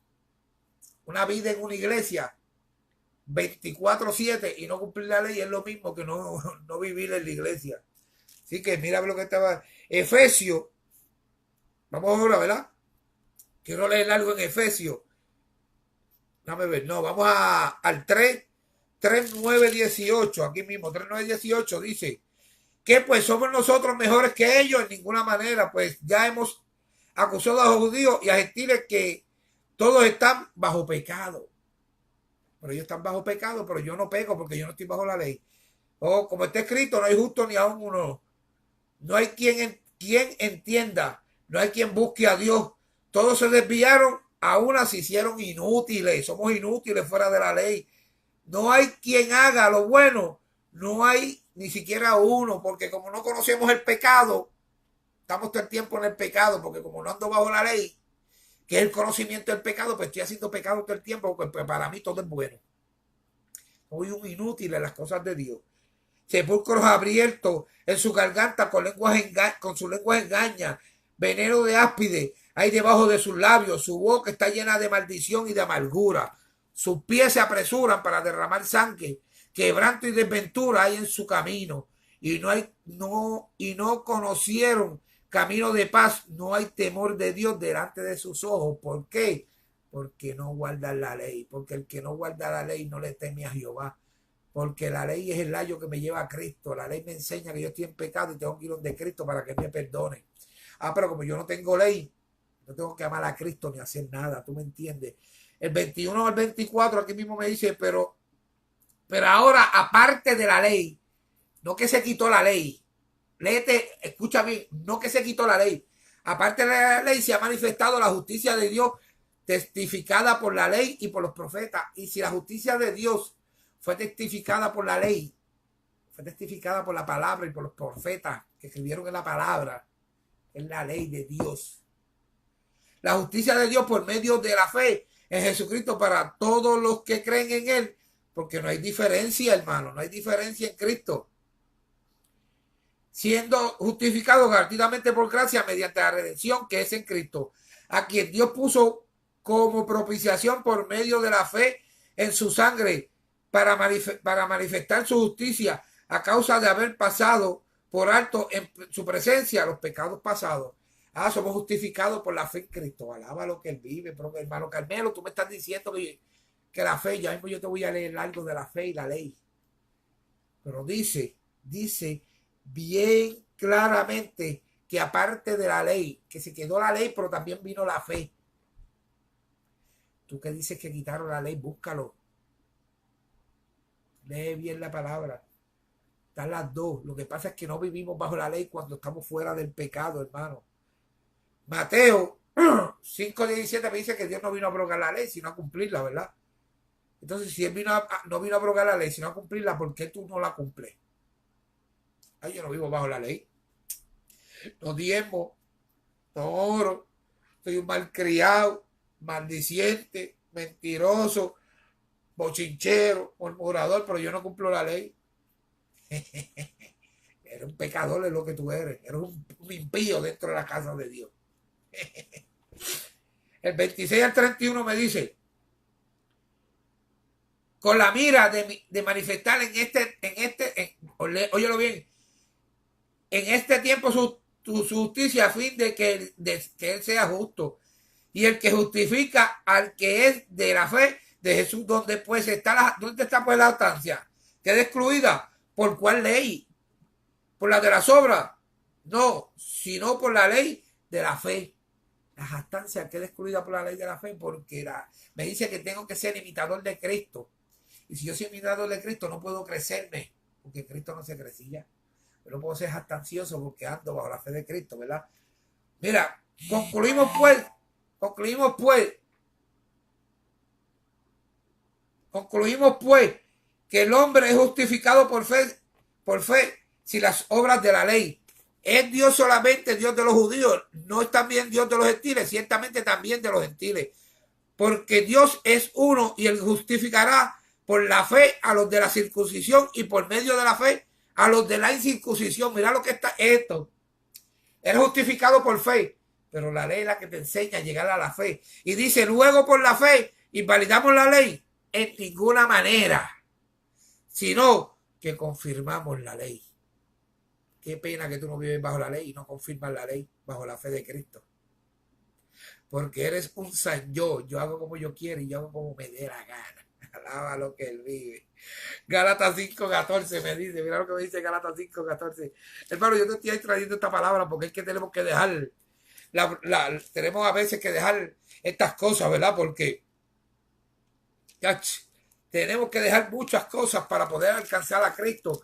Una vida en una iglesia 24/7 y no cumplir la ley es lo mismo que no vivir en la iglesia. Así que mira lo que estaba. Efesios. Vamos ahora, ¿verdad? Quiero leer algo en Efesios. Déjame ver. No, vamos al 3:9-18. Aquí mismo, 3:9-18 dice. ¿Qué pues somos nosotros mejores que ellos? En ninguna manera, pues ya hemos acusado a los judíos y a gentiles que todos están bajo pecado. Pero ellos están bajo pecado, pero yo no peco porque yo no estoy bajo la ley. Como está escrito, no hay justo ni aún uno. No hay quien entienda, no hay quien busque a Dios. Todos se desviaron, a una se hicieron inútiles. Somos inútiles fuera de la ley. No hay quien haga lo bueno. No hay ni siquiera uno, porque como no conocemos el pecado, estamos todo el tiempo en el pecado, porque como no ando bajo la ley, que es el conocimiento del pecado, pues estoy haciendo pecado todo el tiempo, porque para mí todo es bueno. Soy un inútil en las cosas de Dios. Sepulcros abiertos en su garganta con su lengua engaña, veneno de áspide hay debajo de sus labios, su boca está llena de maldición y de amargura, sus pies se apresuran para derramar sangre, quebranto y desventura hay en su camino, y no conocieron camino de paz, no hay temor de Dios delante de sus ojos. ¿Por qué? Porque no guardan la ley, porque el que no guarda la ley no le teme a Jehová. Porque la ley es el layo que me lleva a Cristo. La ley me enseña que yo estoy en pecado y tengo que ir donde Cristo para que me perdone. Pero como yo no tengo ley, no tengo que amar a Cristo ni hacer nada. ¿Tú me entiendes? El 21 al 24 aquí mismo me dice, pero ahora aparte de la ley, no que se quitó la ley. Léete, escucha bien, no que se quitó la ley. Aparte de la ley se ha manifestado la justicia de Dios testificada por la ley y por los profetas. Y si la justicia de Dios fue testificada por la ley, fue testificada por la palabra y por los profetas que escribieron en la palabra, es la ley de Dios. La justicia de Dios por medio de la fe en Jesucristo para todos los que creen en Él, porque no hay diferencia, hermano, no hay diferencia en Cristo. Siendo justificado gratuitamente por gracia mediante la redención que es en Cristo, a quien Dios puso como propiciación por medio de la fe en su sangre para manifestar su justicia a causa de haber pasado por alto en su presencia los pecados pasados. Somos justificados por la fe en Cristo. Alaba lo que Él vive. Pero, hermano Carmelo, tú me estás diciendo que la fe, ya mismo yo te voy a leer algo de la fe y la ley. Pero dice bien claramente que aparte de la ley, que se quedó la ley, pero también vino la fe. Tú que dices que quitaron la ley, búscalo. Lee bien la palabra. Están las dos. Lo que pasa es que no vivimos bajo la ley cuando estamos fuera del pecado, hermano. Mateo 5:17 me dice que Dios no vino a abrogar la ley, sino a cumplirla, ¿verdad? Entonces, si Él no vino a abrogar la ley, sino a cumplirla, ¿por qué tú no la cumples? Yo no vivo bajo la ley. No diezmo, no oro, soy un malcriado, maldiciente, mentiroso, bochinchero, murmurador, pero yo no cumplo la ley. Eres un pecador, es lo que tú eres. Eres un impío dentro de la casa de Dios. El 26 al 31 me dice, con la mira de manifestar óyelo bien, en este tiempo su justicia a fin de que Él sea justo y el que justifica al que es de la fe de Jesús. ¿Dónde está pues la jactancia? ¿Queda excluida? ¿Por cuál ley? ¿Por la de las obras? No, sino por la ley de la fe. La jactancia queda excluida por la ley de la fe porque me dice que tengo que ser imitador de Cristo. Y si yo soy imitador de Cristo no puedo crecerme, porque Cristo no se crecía. Yo no puedo ser jactancioso porque ando bajo la fe de Cristo, ¿verdad? Mira, concluimos pues que el hombre es justificado por fe, sin las obras de la ley. ¿Es Dios solamente Dios de los judíos? ¿No es también Dios de los gentiles? Ciertamente también de los gentiles. Porque Dios es uno y Él justificará por la fe a los de la circuncisión y por medio de la fe a los de la incircuncisión. Mira lo que está esto. Eres justificado por fe, pero la ley es la que te enseña a llegar a la fe. Y dice, luego por la fe invalidamos la ley en ninguna manera, sino que confirmamos la ley. Qué pena que tú no vives bajo la ley y no confirmas la ley bajo la fe de Cristo. Porque eres un san yo hago como yo quiero y yo hago como me dé la gana. Alaba lo que Él vive. Gálatas 5:14 me dice, mira lo que me dice Gálatas 5:14. Hermano, yo te estoy trayendo esta palabra porque es que tenemos que dejar, tenemos a veces que dejar estas cosas, ¿verdad? Porque tenemos que dejar muchas cosas para poder alcanzar a Cristo.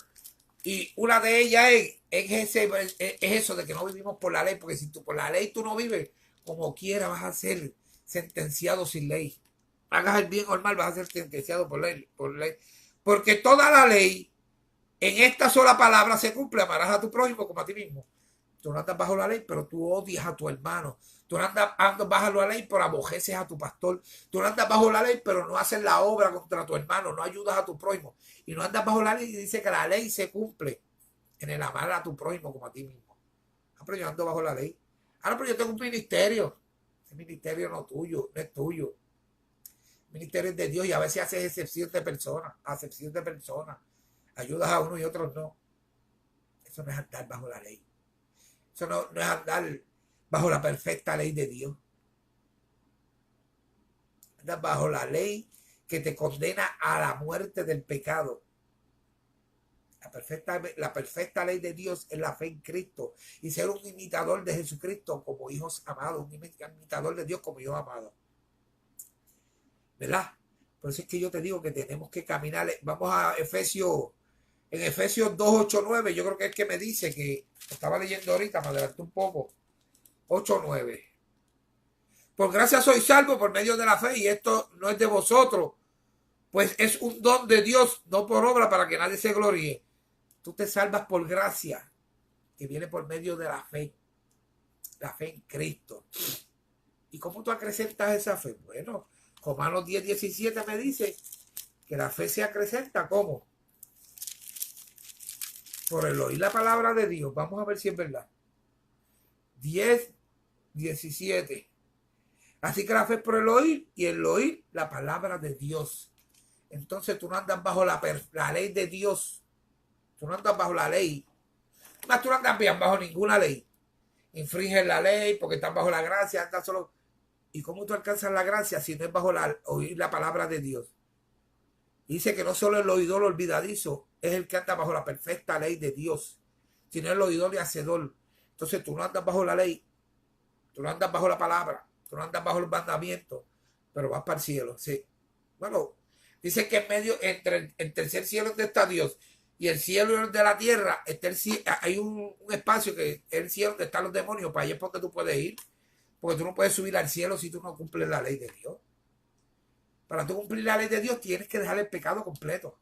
Y una de ellas es eso de que no vivimos por la ley, porque si tú por la ley tú no vives, como quiera vas a ser sentenciado sin ley. Hagas el bien o el mal, vas a ser sentenciado por ley. Porque toda la ley en esta sola palabra se cumple: amarás a tu prójimo como a ti mismo. Tú no andas bajo la ley, pero tú odias a tu hermano. Tú no andas bajo la ley, pero aborreces a tu pastor. Tú no andas bajo la ley, pero no haces la obra contra tu hermano, no ayudas a tu prójimo. Y no andas bajo la ley y dice que la ley se cumple en el amar a tu prójimo como a ti mismo. Pero yo ando bajo la ley. Pero yo tengo un ministerio. Ese ministerio no es tuyo. El ministerio es de Dios y a veces haces acepción de personas. Ayudas a uno y otros no. Eso no es andar bajo la ley. Eso no es andar bajo la perfecta ley de Dios. Andas bajo la ley que te condena a la muerte del pecado. La perfecta ley de Dios es la fe en Cristo y ser un imitador de Jesucristo como hijos amados, un imitador de Dios como hijos amados. ¿Verdad? Por eso es que yo te digo que tenemos que caminar. Vamos a Efesios 2:8-9, yo creo que es el que me dice, que estaba leyendo ahorita, me adelanté un poco. 8:9. Por gracia soy salvo por medio de la fe, y esto no es de vosotros, pues es un don de Dios, no por obra, para que nadie se gloríe. Tú te salvas por gracia, que viene por medio de la fe en Cristo. ¿Y cómo tú acrecentas esa fe? Bueno, Romanos 10:17 me dice que la fe se acrecenta, ¿cómo? Por el oír la palabra de Dios. Vamos a ver si es verdad. 10:17. Así que la fe es por el oír, y el oír la palabra de Dios. Entonces tú no andas bajo la ley de Dios. Tú no andas bajo la ley. Más tú no andas bien bajo ninguna ley. Infringes la ley porque estás bajo la gracia, andas solo. ¿Y cómo tú alcanzas la gracia si no es bajo oír la palabra de Dios? Dice que no solo el oidor olvidadizo es el que anda bajo la perfecta ley de Dios, sino el oidor y hacedor. Entonces tú no andas bajo la ley, tú no andas bajo la palabra, tú no andas bajo los mandamientos, pero vas para el cielo. Sí. Bueno, dice que en medio, entre el tercer cielo donde está Dios y el cielo de la tierra, hay un espacio que es el cielo donde están los demonios. Para allá es porque tú puedes ir, porque tú no puedes subir al cielo si tú no cumples la ley de Dios. Para tú cumplir la ley de Dios tienes que dejar el pecado completo.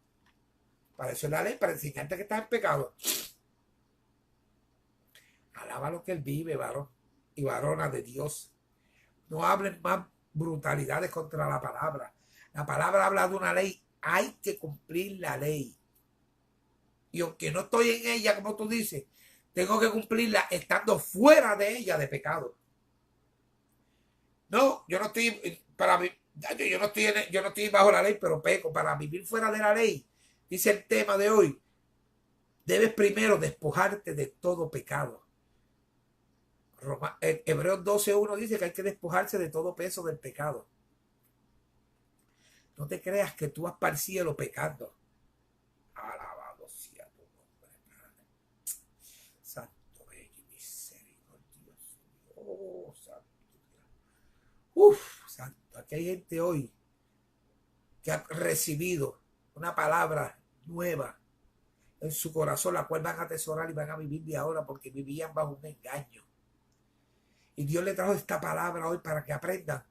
Para eso es la ley, para enseñarte que estás en pecado. Alaba lo que él vive, varón y varona de Dios. No hablen más brutalidades contra la palabra. La palabra habla de una ley. Hay que cumplir la ley. Y aunque no estoy en ella, como tú dices, tengo que cumplirla estando fuera de ella de pecado. No, yo no estoy yo no estoy bajo la ley, pero peco. Para vivir fuera de la ley, dice el tema de hoy, debes primero despojarte de todo pecado. Hebreos 12:1 dice que hay que despojarse de todo peso del pecado. No te creas que tú vas para el cielo pecando. Alabado sea tu nombre, Padre. Santo, bello y misericordioso. Oh, santo. Santo. Aquí hay gente hoy que ha recibido una palabra nueva en su corazón, la cual van a atesorar y van a vivir de ahora, porque vivían bajo un engaño. Y Dios le trajo esta palabra hoy para que aprendan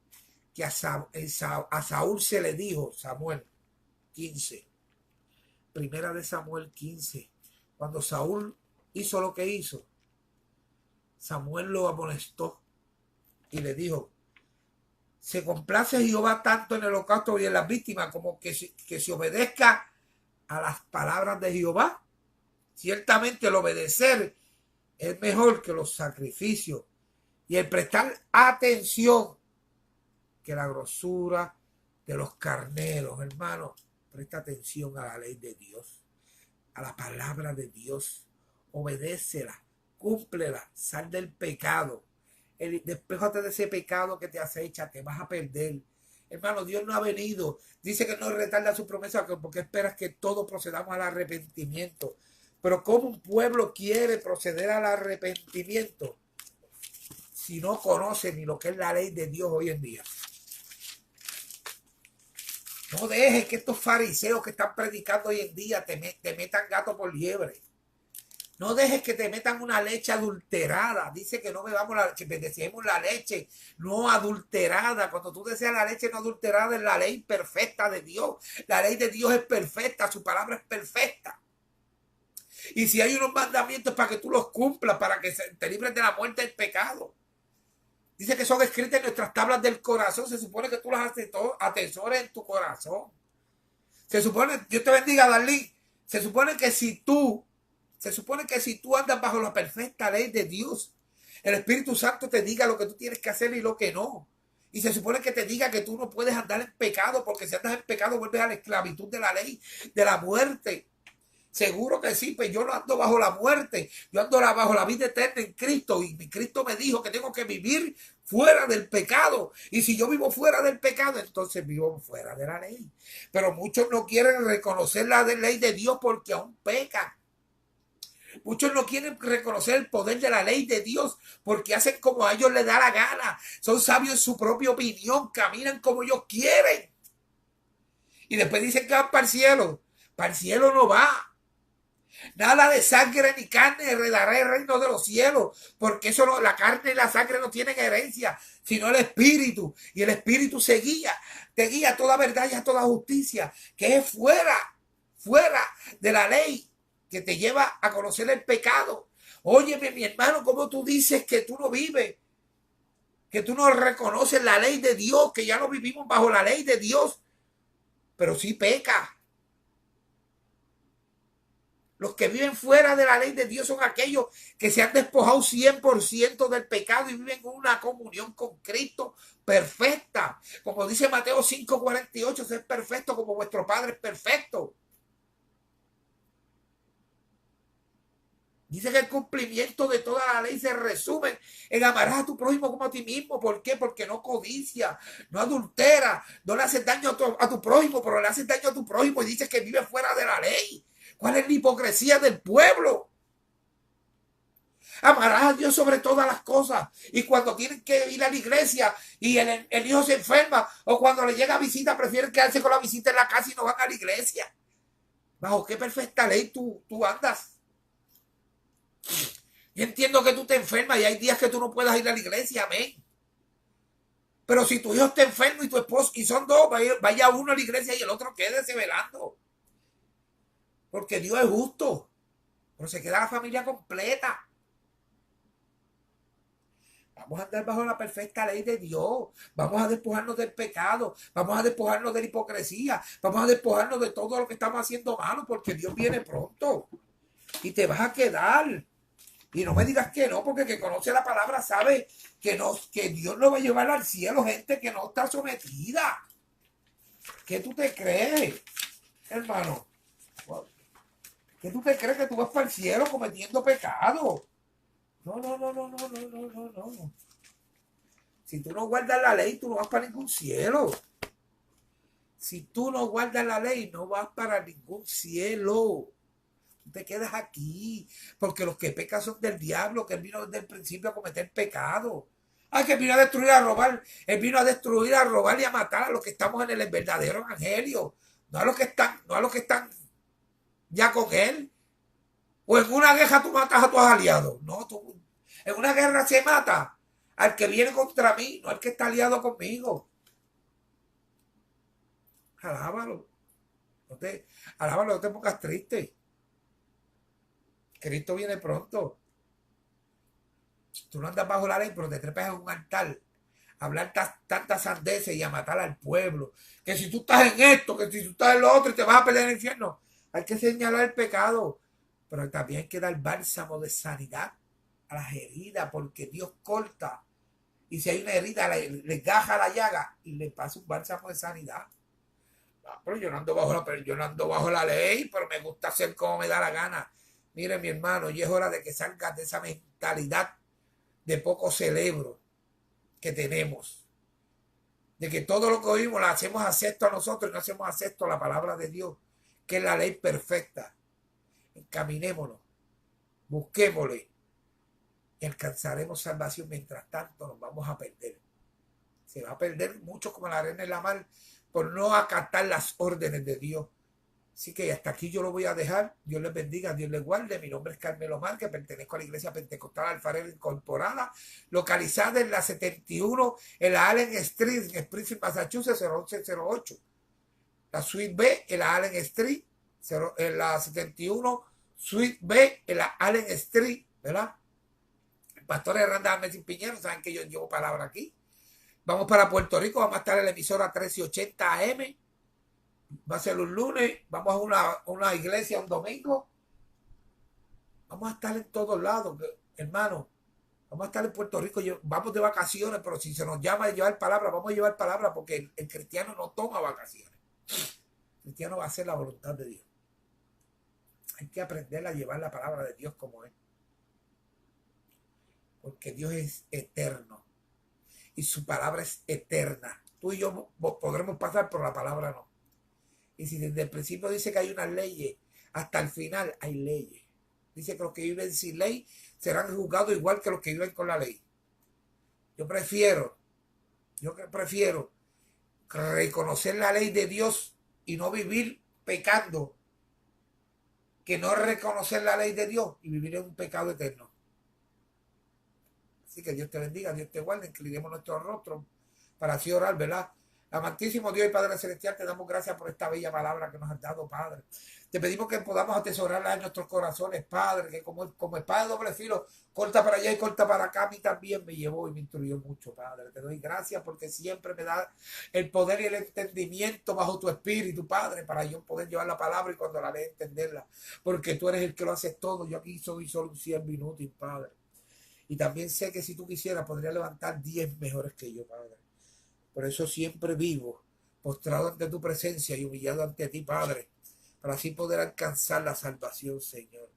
que a Saúl se le dijo, Samuel 15, primera de Samuel 15, cuando Saúl hizo lo que hizo, Samuel lo amonestó y le dijo, se complace Jehová tanto en el holocausto y en las víctimas como que se obedezca a las palabras de Jehová. Ciertamente el obedecer es mejor que los sacrificios, y el prestar atención que la grosura de los carneros. Hermano, presta atención a la ley de Dios, a la palabra de Dios. Obedécela, cúmplela, sal del pecado. Despéjate de ese pecado que te acecha, te vas a perder. Hermano, Dios no ha venido. Dice que no retarda su promesa porque esperas que todos procedamos al arrepentimiento. Pero ¿cómo un pueblo quiere proceder al arrepentimiento si no conoce ni lo que es la ley de Dios hoy en día? No dejes que estos fariseos que están predicando hoy en día te metan gato por liebre. No dejes que te metan una leche adulterada. Dice que no bebamos que deseemos la leche no adulterada. Cuando tú deseas la leche no adulterada, es la ley perfecta de Dios. La ley de Dios es perfecta, su palabra es perfecta. Y si hay unos mandamientos para que tú los cumplas, para que te libres de la muerte del pecado. Dice que son escritas en nuestras tablas del corazón. Se supone que tú las atesores en tu corazón. Se supone, Dios te bendiga, Darlene. Se supone que si tú andas bajo la perfecta ley de Dios, el Espíritu Santo te diga lo que tú tienes que hacer y lo que no. Y se supone que te diga que tú no puedes andar en pecado, porque si andas en pecado vuelves a la esclavitud de la ley, de la muerte. Seguro que sí, pues yo no ando bajo la muerte, yo ando bajo la vida eterna en Cristo, y Cristo me dijo que tengo que vivir fuera del pecado, y si yo vivo fuera del pecado, entonces vivo fuera de la ley. Pero muchos no quieren reconocer la ley de Dios porque aún pecan. Muchos no quieren reconocer el poder de la ley de Dios porque hacen como a ellos les da la gana, son sabios en su propia opinión, caminan como ellos quieren, y después dicen que van para el cielo. Para el cielo no va. Nada de sangre ni carne heredará el reino de los cielos, porque eso no, la carne y la sangre no tienen herencia, sino el espíritu. Y el espíritu se guía, te guía a toda verdad y a toda justicia, que es fuera de la ley, que te lleva a conocer el pecado. Óyeme, mi hermano, ¿cómo tú dices que tú no vives? Que tú no reconoces la ley de Dios, que ya no vivimos bajo la ley de Dios, pero sí peca. Los que viven fuera de la ley de Dios son aquellos que se han despojado 100% del pecado y viven con una comunión con Cristo perfecta. Como dice Mateo 5:48, ser perfecto como vuestro Padre es perfecto. Dice que el cumplimiento de toda la ley se resume en amarás a tu prójimo como a ti mismo. ¿Por qué? Porque no codicia, no adultera, no le haces daño a tu prójimo, pero le haces daño a tu prójimo y dices que vive fuera de la ley. ¿Cuál es la hipocresía del pueblo? Amarás a Dios sobre todas las cosas. Y cuando tienen que ir a la iglesia y el hijo se enferma o cuando le llega visita, prefieren quedarse con la visita en la casa y no van a la iglesia. ¿Bajo qué perfecta ley tú andas? Yo entiendo que tú te enfermas y hay días que tú no puedas ir a la iglesia, amén. Pero si tu hijo está enfermo y tu esposo, y son dos, vaya uno a la iglesia y el otro quédese velando. Porque Dios es justo. Pero se queda la familia completa. Vamos a andar bajo la perfecta ley de Dios. Vamos a despojarnos del pecado. Vamos a despojarnos de la hipocresía. Vamos a despojarnos de todo lo que estamos haciendo malo porque Dios viene pronto. Y te vas a quedar. Y no me digas que no, porque el que conoce la palabra sabe que Dios no va a llevar al cielo gente que no está sometida. ¿Qué tú te crees, hermano? ¿Qué tú te crees que tú vas para el cielo cometiendo pecado? No, no, no, no, no, no, no, no, no. Si tú no guardas la ley, tú no vas para ningún cielo. Si tú no guardas la ley, no vas para ningún cielo. Tú te quedas aquí. Porque los que pecan son del diablo, que él vino desde el principio a cometer pecado. Ay, que vino a destruir, a robar. Él vino a destruir, a robar y a matar a los que estamos en el verdadero evangelio. No a los que están ya con él. O en una guerra tú matas a tus aliados. No, en una guerra se mata al que viene contra mí, no al que está aliado conmigo. Alábalo. Alábalo, no te pongas triste. Cristo viene pronto. Tú no andas bajo la ley, pero te trepas en un altar a hablar tantas sandeces y a matar al pueblo. Que si tú estás en esto, que si tú estás en lo otro y te vas a perder en el infierno. Hay que señalar el pecado, pero también hay que dar bálsamo de sanidad a las heridas, porque Dios corta. Y si hay una herida, le gaja la llaga y le pasa un bálsamo de sanidad. No, pero yo no ando bajo la ley, pero me gusta hacer como me da la gana. Mire, mi hermano, y es hora de que salgas de esa mentalidad de poco cerebro que tenemos. De que todo lo que oímos lo hacemos acepto a nosotros y no hacemos acepto a la palabra de Dios, que es la ley perfecta. Encaminémonos, busquémosle y alcanzaremos salvación. Mientras tanto nos vamos a perder. Se va a perder mucho como la arena en la mar por no acatar las órdenes de Dios. Así que hasta aquí yo lo voy a dejar. Dios les bendiga, Dios les guarde. Mi nombre es Carmelo Márquez, pertenezco a la Iglesia Pentecostal Alfarero Incorporada, localizada en la 71, en la Allen Street, en Springfield, Massachusetts, 01108. La Suite B, en la Allen Street, en la 71, Suite B, en la Allen Street, ¿verdad? El pastor Hernández Mesín Piñero, saben que yo llevo palabra aquí. Vamos para Puerto Rico, vamos a estar en la emisora 1380 AM. Va a ser un lunes, vamos a una iglesia un domingo. Vamos a estar en todos lados, hermano. Vamos a estar en Puerto Rico, vamos de vacaciones, pero si se nos llama de llevar palabra, vamos a llevar palabra porque el cristiano no toma vacaciones. El cristiano va a hacer la voluntad de Dios. Hay que aprender a llevar la palabra de Dios como es. Porque Dios es eterno. Y su palabra es eterna. Tú y yo podremos pasar, pero la palabra no. Y si desde el principio dice que hay unas leyes, hasta el final hay leyes. Dice que los que viven sin ley serán juzgados igual que los que viven con la ley. Yo prefiero reconocer la ley de Dios y no vivir pecando que no reconocer la ley de Dios y vivir en un pecado eterno. Así que Dios te bendiga, Dios te guarde, inclinemos nuestros rostros para así orar, ¿verdad? Amantísimo Dios y Padre Celestial, te damos gracias por esta bella palabra que nos has dado, Padre. Te pedimos que podamos atesorarla en nuestros corazones, Padre, que como espada de doble filo, corta para allá y corta para acá, a mí también me llevó y me instruyó mucho, Padre. Te doy gracias porque siempre me da el poder y el entendimiento bajo tu espíritu, Padre, para yo poder llevar la palabra y cuando la lea entenderla. Porque tú eres el que lo haces todo, yo aquí soy solo un siervo inútil, Padre. Y también sé que si tú quisieras, podría levantar 10 mejores que yo, Padre. Por eso siempre vivo, postrado ante tu presencia y humillado ante ti, Padre, para así poder alcanzar la salvación, Señor.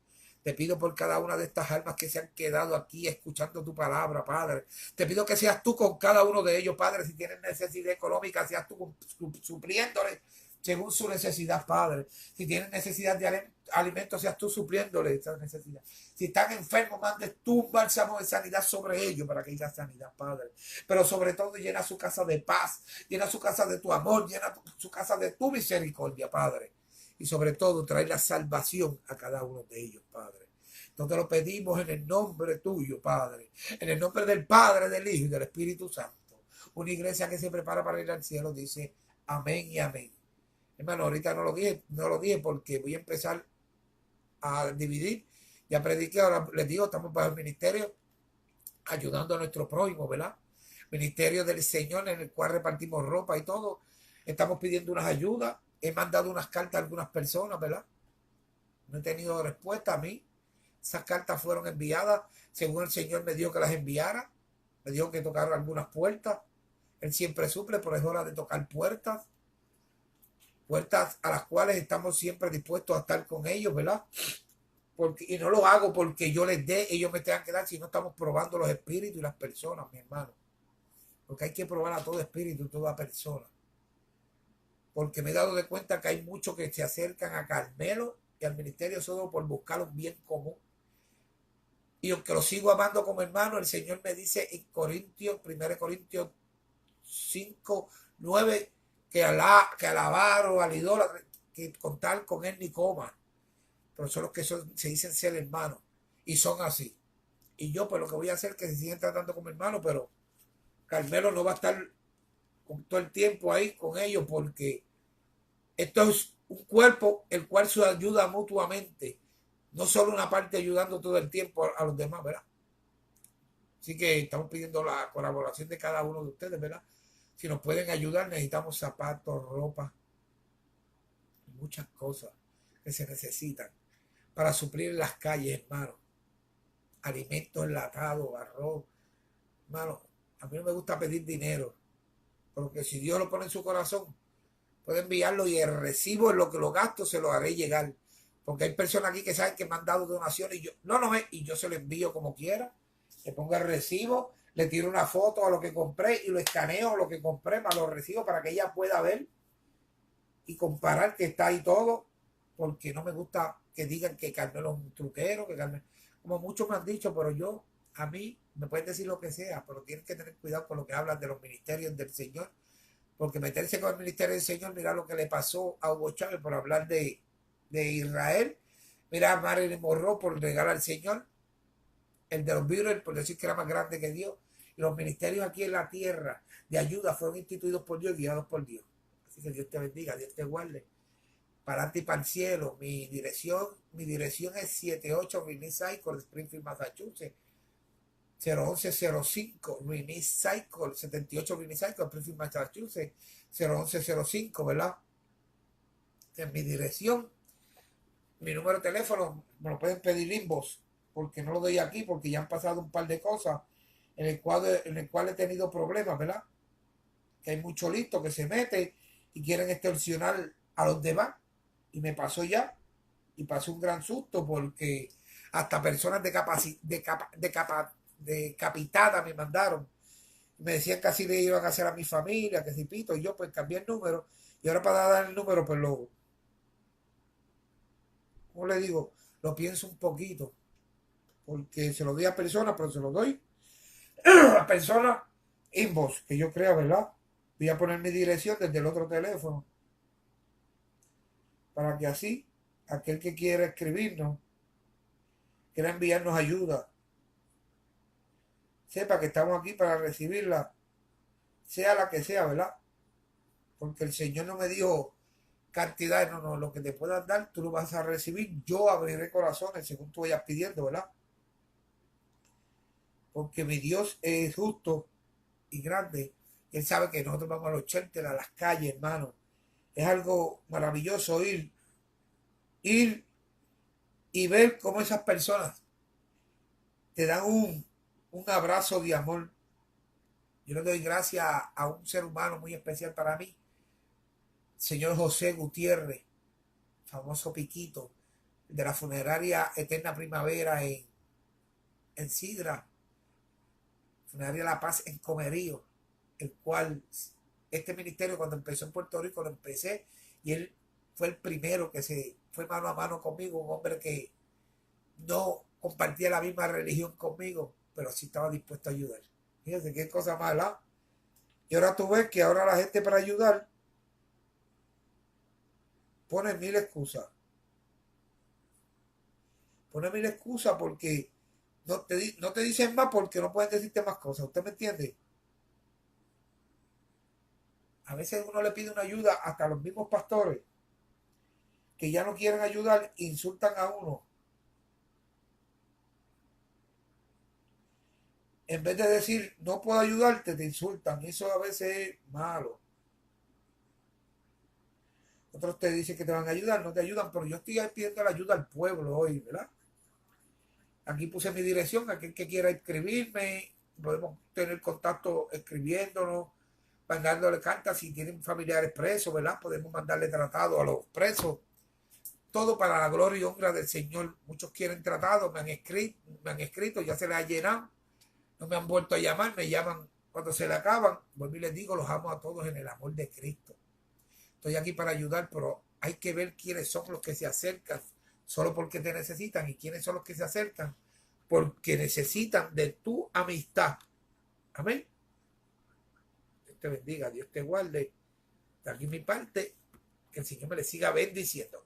Te pido por cada una de estas almas que se han quedado aquí escuchando tu palabra, Padre. Te pido que seas tú con cada uno de ellos, Padre. Si tienen necesidad económica, seas tú supliéndole según su necesidad, Padre. Si tienen necesidad de alimentos, seas tú supliéndole esa necesidad. Si están enfermos, mandes tú un bálsamo de sanidad sobre ellos para que haya sanidad, Padre. Pero sobre todo llena su casa de paz, llena su casa de tu amor, llena su casa de tu misericordia, Padre. Y sobre todo trae la salvación a cada uno de ellos, Padre. Entonces lo pedimos en el nombre tuyo, Padre. En el nombre del Padre, del Hijo y del Espíritu Santo. Una iglesia que se prepara para ir al cielo dice amén y amén. Hermano, ahorita no lo dije porque voy a empezar a dividir. Ya prediqué, ahora les digo, estamos para el ministerio ayudando a nuestro prójimo, ¿verdad? Ministerio del Señor en el cual repartimos ropa y todo. Estamos pidiendo unas ayudas. He mandado unas cartas a algunas personas, ¿verdad? No he tenido respuesta a mí. Esas cartas fueron enviadas según el Señor me dijo que las enviara. Me dijo que tocaron algunas puertas. Él siempre suple, pero es hora de tocar puertas. Puertas a las cuales estamos siempre dispuestos a estar con ellos, ¿verdad? Y no lo hago porque yo les dé, ellos me tengan que dar, sino estamos probando los espíritus y las personas, mi hermano. Porque hay que probar a todo espíritu y toda persona. Porque me he dado de cuenta que hay muchos que se acercan a Carmelo y al ministerio solo por buscar un bien común. Y aunque lo sigo amando como hermano, el Señor me dice en Corintios, 1 Corintios 5, 9, que alabar o al idólatra, que contar con él ni coma. Pero son los que se dicen ser hermanos. Y son así. Y yo pues lo que voy a hacer es que se siguen tratando como hermanos, pero Carmelo no va a estar con todo el tiempo ahí con ellos porque esto es un cuerpo el cual se ayuda mutuamente. No solo una parte ayudando todo el tiempo a los demás, ¿verdad? Así que estamos pidiendo la colaboración de cada uno de ustedes, ¿verdad? Si nos pueden ayudar, necesitamos zapatos, ropa, muchas cosas que se necesitan para suplir las calles, hermano. Alimentos enlatados, arroz. Hermano, a mí no me gusta pedir dinero, porque si Dios lo pone en su corazón, puede enviarlo y el recibo en lo que lo gasto se lo haré llegar. Porque hay personas aquí que saben que me han dado donaciones y yo, y yo se lo envío como quiera. Le pongo el recibo, le tiro una foto a lo que compré y lo escaneo lo que compré, más lo recibo para que ella pueda ver y comparar que está ahí todo. Porque no me gusta que digan que Carmelo es un truquero, que Carmelo, como muchos me han dicho, pero yo, a mí, me pueden decir lo que sea, pero tienen que tener cuidado con lo que hablan de los ministerios del Señor, porque meterse con el ministerio del Señor, mira lo que le pasó a Hugo Chávez por hablar de Israel, mira a Marilyn Monroe por negar al Señor, el de los Beatles por decir que era más grande que Dios, y los ministerios aquí en la tierra de ayuda fueron instituidos por Dios y guiados por Dios. Así que Dios te bendiga, Dios te guarde. Para ti, para el cielo, mi dirección es 78 Rini Cycle, Springfield, Massachusetts. 01105 Rini Cycle, 78 Rini Cycle, Springfield, Massachusetts. 01105, ¿verdad? En mi dirección. Mi número de teléfono me lo pueden pedir inbox, porque no lo doy aquí, porque ya han pasado un par de cosas en el cual he tenido problemas, ¿verdad? Que hay mucho listo que se mete y quieren extorsionar a los demás. Y me pasó ya, y pasó un gran susto porque hasta personas decapitadas me mandaron. Me decían que así le iban a hacer a mi familia, que si pito, y yo pues cambié el número, y ahora para dar el número, pues ¿cómo le digo? Lo pienso un poquito, porque se lo doy a personas, pero se lo doy a personas inbox, que yo creo, ¿verdad? Voy a poner mi dirección desde el otro teléfono, para que así aquel que quiera escribirnos, quiera enviarnos ayuda, sepa que estamos aquí para recibirla, sea la que sea, ¿verdad? Porque el Señor no me dijo cantidades, no, no, lo que te puedan dar, tú lo vas a recibir. Yo abriré corazones según tú vayas pidiendo, ¿verdad? Porque mi Dios es justo y grande. Él sabe que nosotros vamos a los shelters, a las calles, hermano. Es algo maravilloso ir y ver cómo esas personas te dan un abrazo de amor. Yo le doy gracias a un ser humano muy especial para mí, señor José Gutiérrez, famoso Piquito, de la funeraria Eterna Primavera en Sidra, funeraria La Paz en Comerío, el cual este ministerio cuando empezó en Puerto Rico lo empecé y él fue el primero que se fue mano a mano conmigo, un hombre que no compartía la misma religión conmigo, pero sí estaba dispuesto a ayudar. Fíjense qué cosa mala. Y ahora tú ves que ahora la gente para ayudar pone mil excusas. Pone mil excusas porque no te dicen más porque no pueden decirte más cosas. ¿Usted me entiende? A veces uno le pide una ayuda hasta a los mismos pastores que ya no quieren ayudar, insultan a uno. En vez de decir no puedo ayudarte, te insultan. Eso a veces es malo. Otros te dicen que te van a ayudar, no te ayudan, pero yo estoy pidiendo la ayuda al pueblo hoy, ¿verdad? Aquí puse mi dirección, aquel que quiera escribirme, podemos tener contacto escribiéndonos, mandándole cartas si tienen familiares presos, ¿verdad? Podemos mandarle tratado a los presos. Todo para la gloria y honra del Señor. Muchos quieren tratado, me han escrito, ya se les ha llenado, no me han vuelto a llamar, me llaman cuando se le acaban. Vuelvo y les digo, los amo a todos en el amor de Cristo. Estoy aquí para ayudar, pero hay que ver quiénes son los que se acercan solo porque te necesitan y quiénes son los que se acercan porque necesitan de tu amistad. Amén. Dios te bendiga, Dios te guarde. De aquí mi parte, que el Señor me le siga bendiciendo.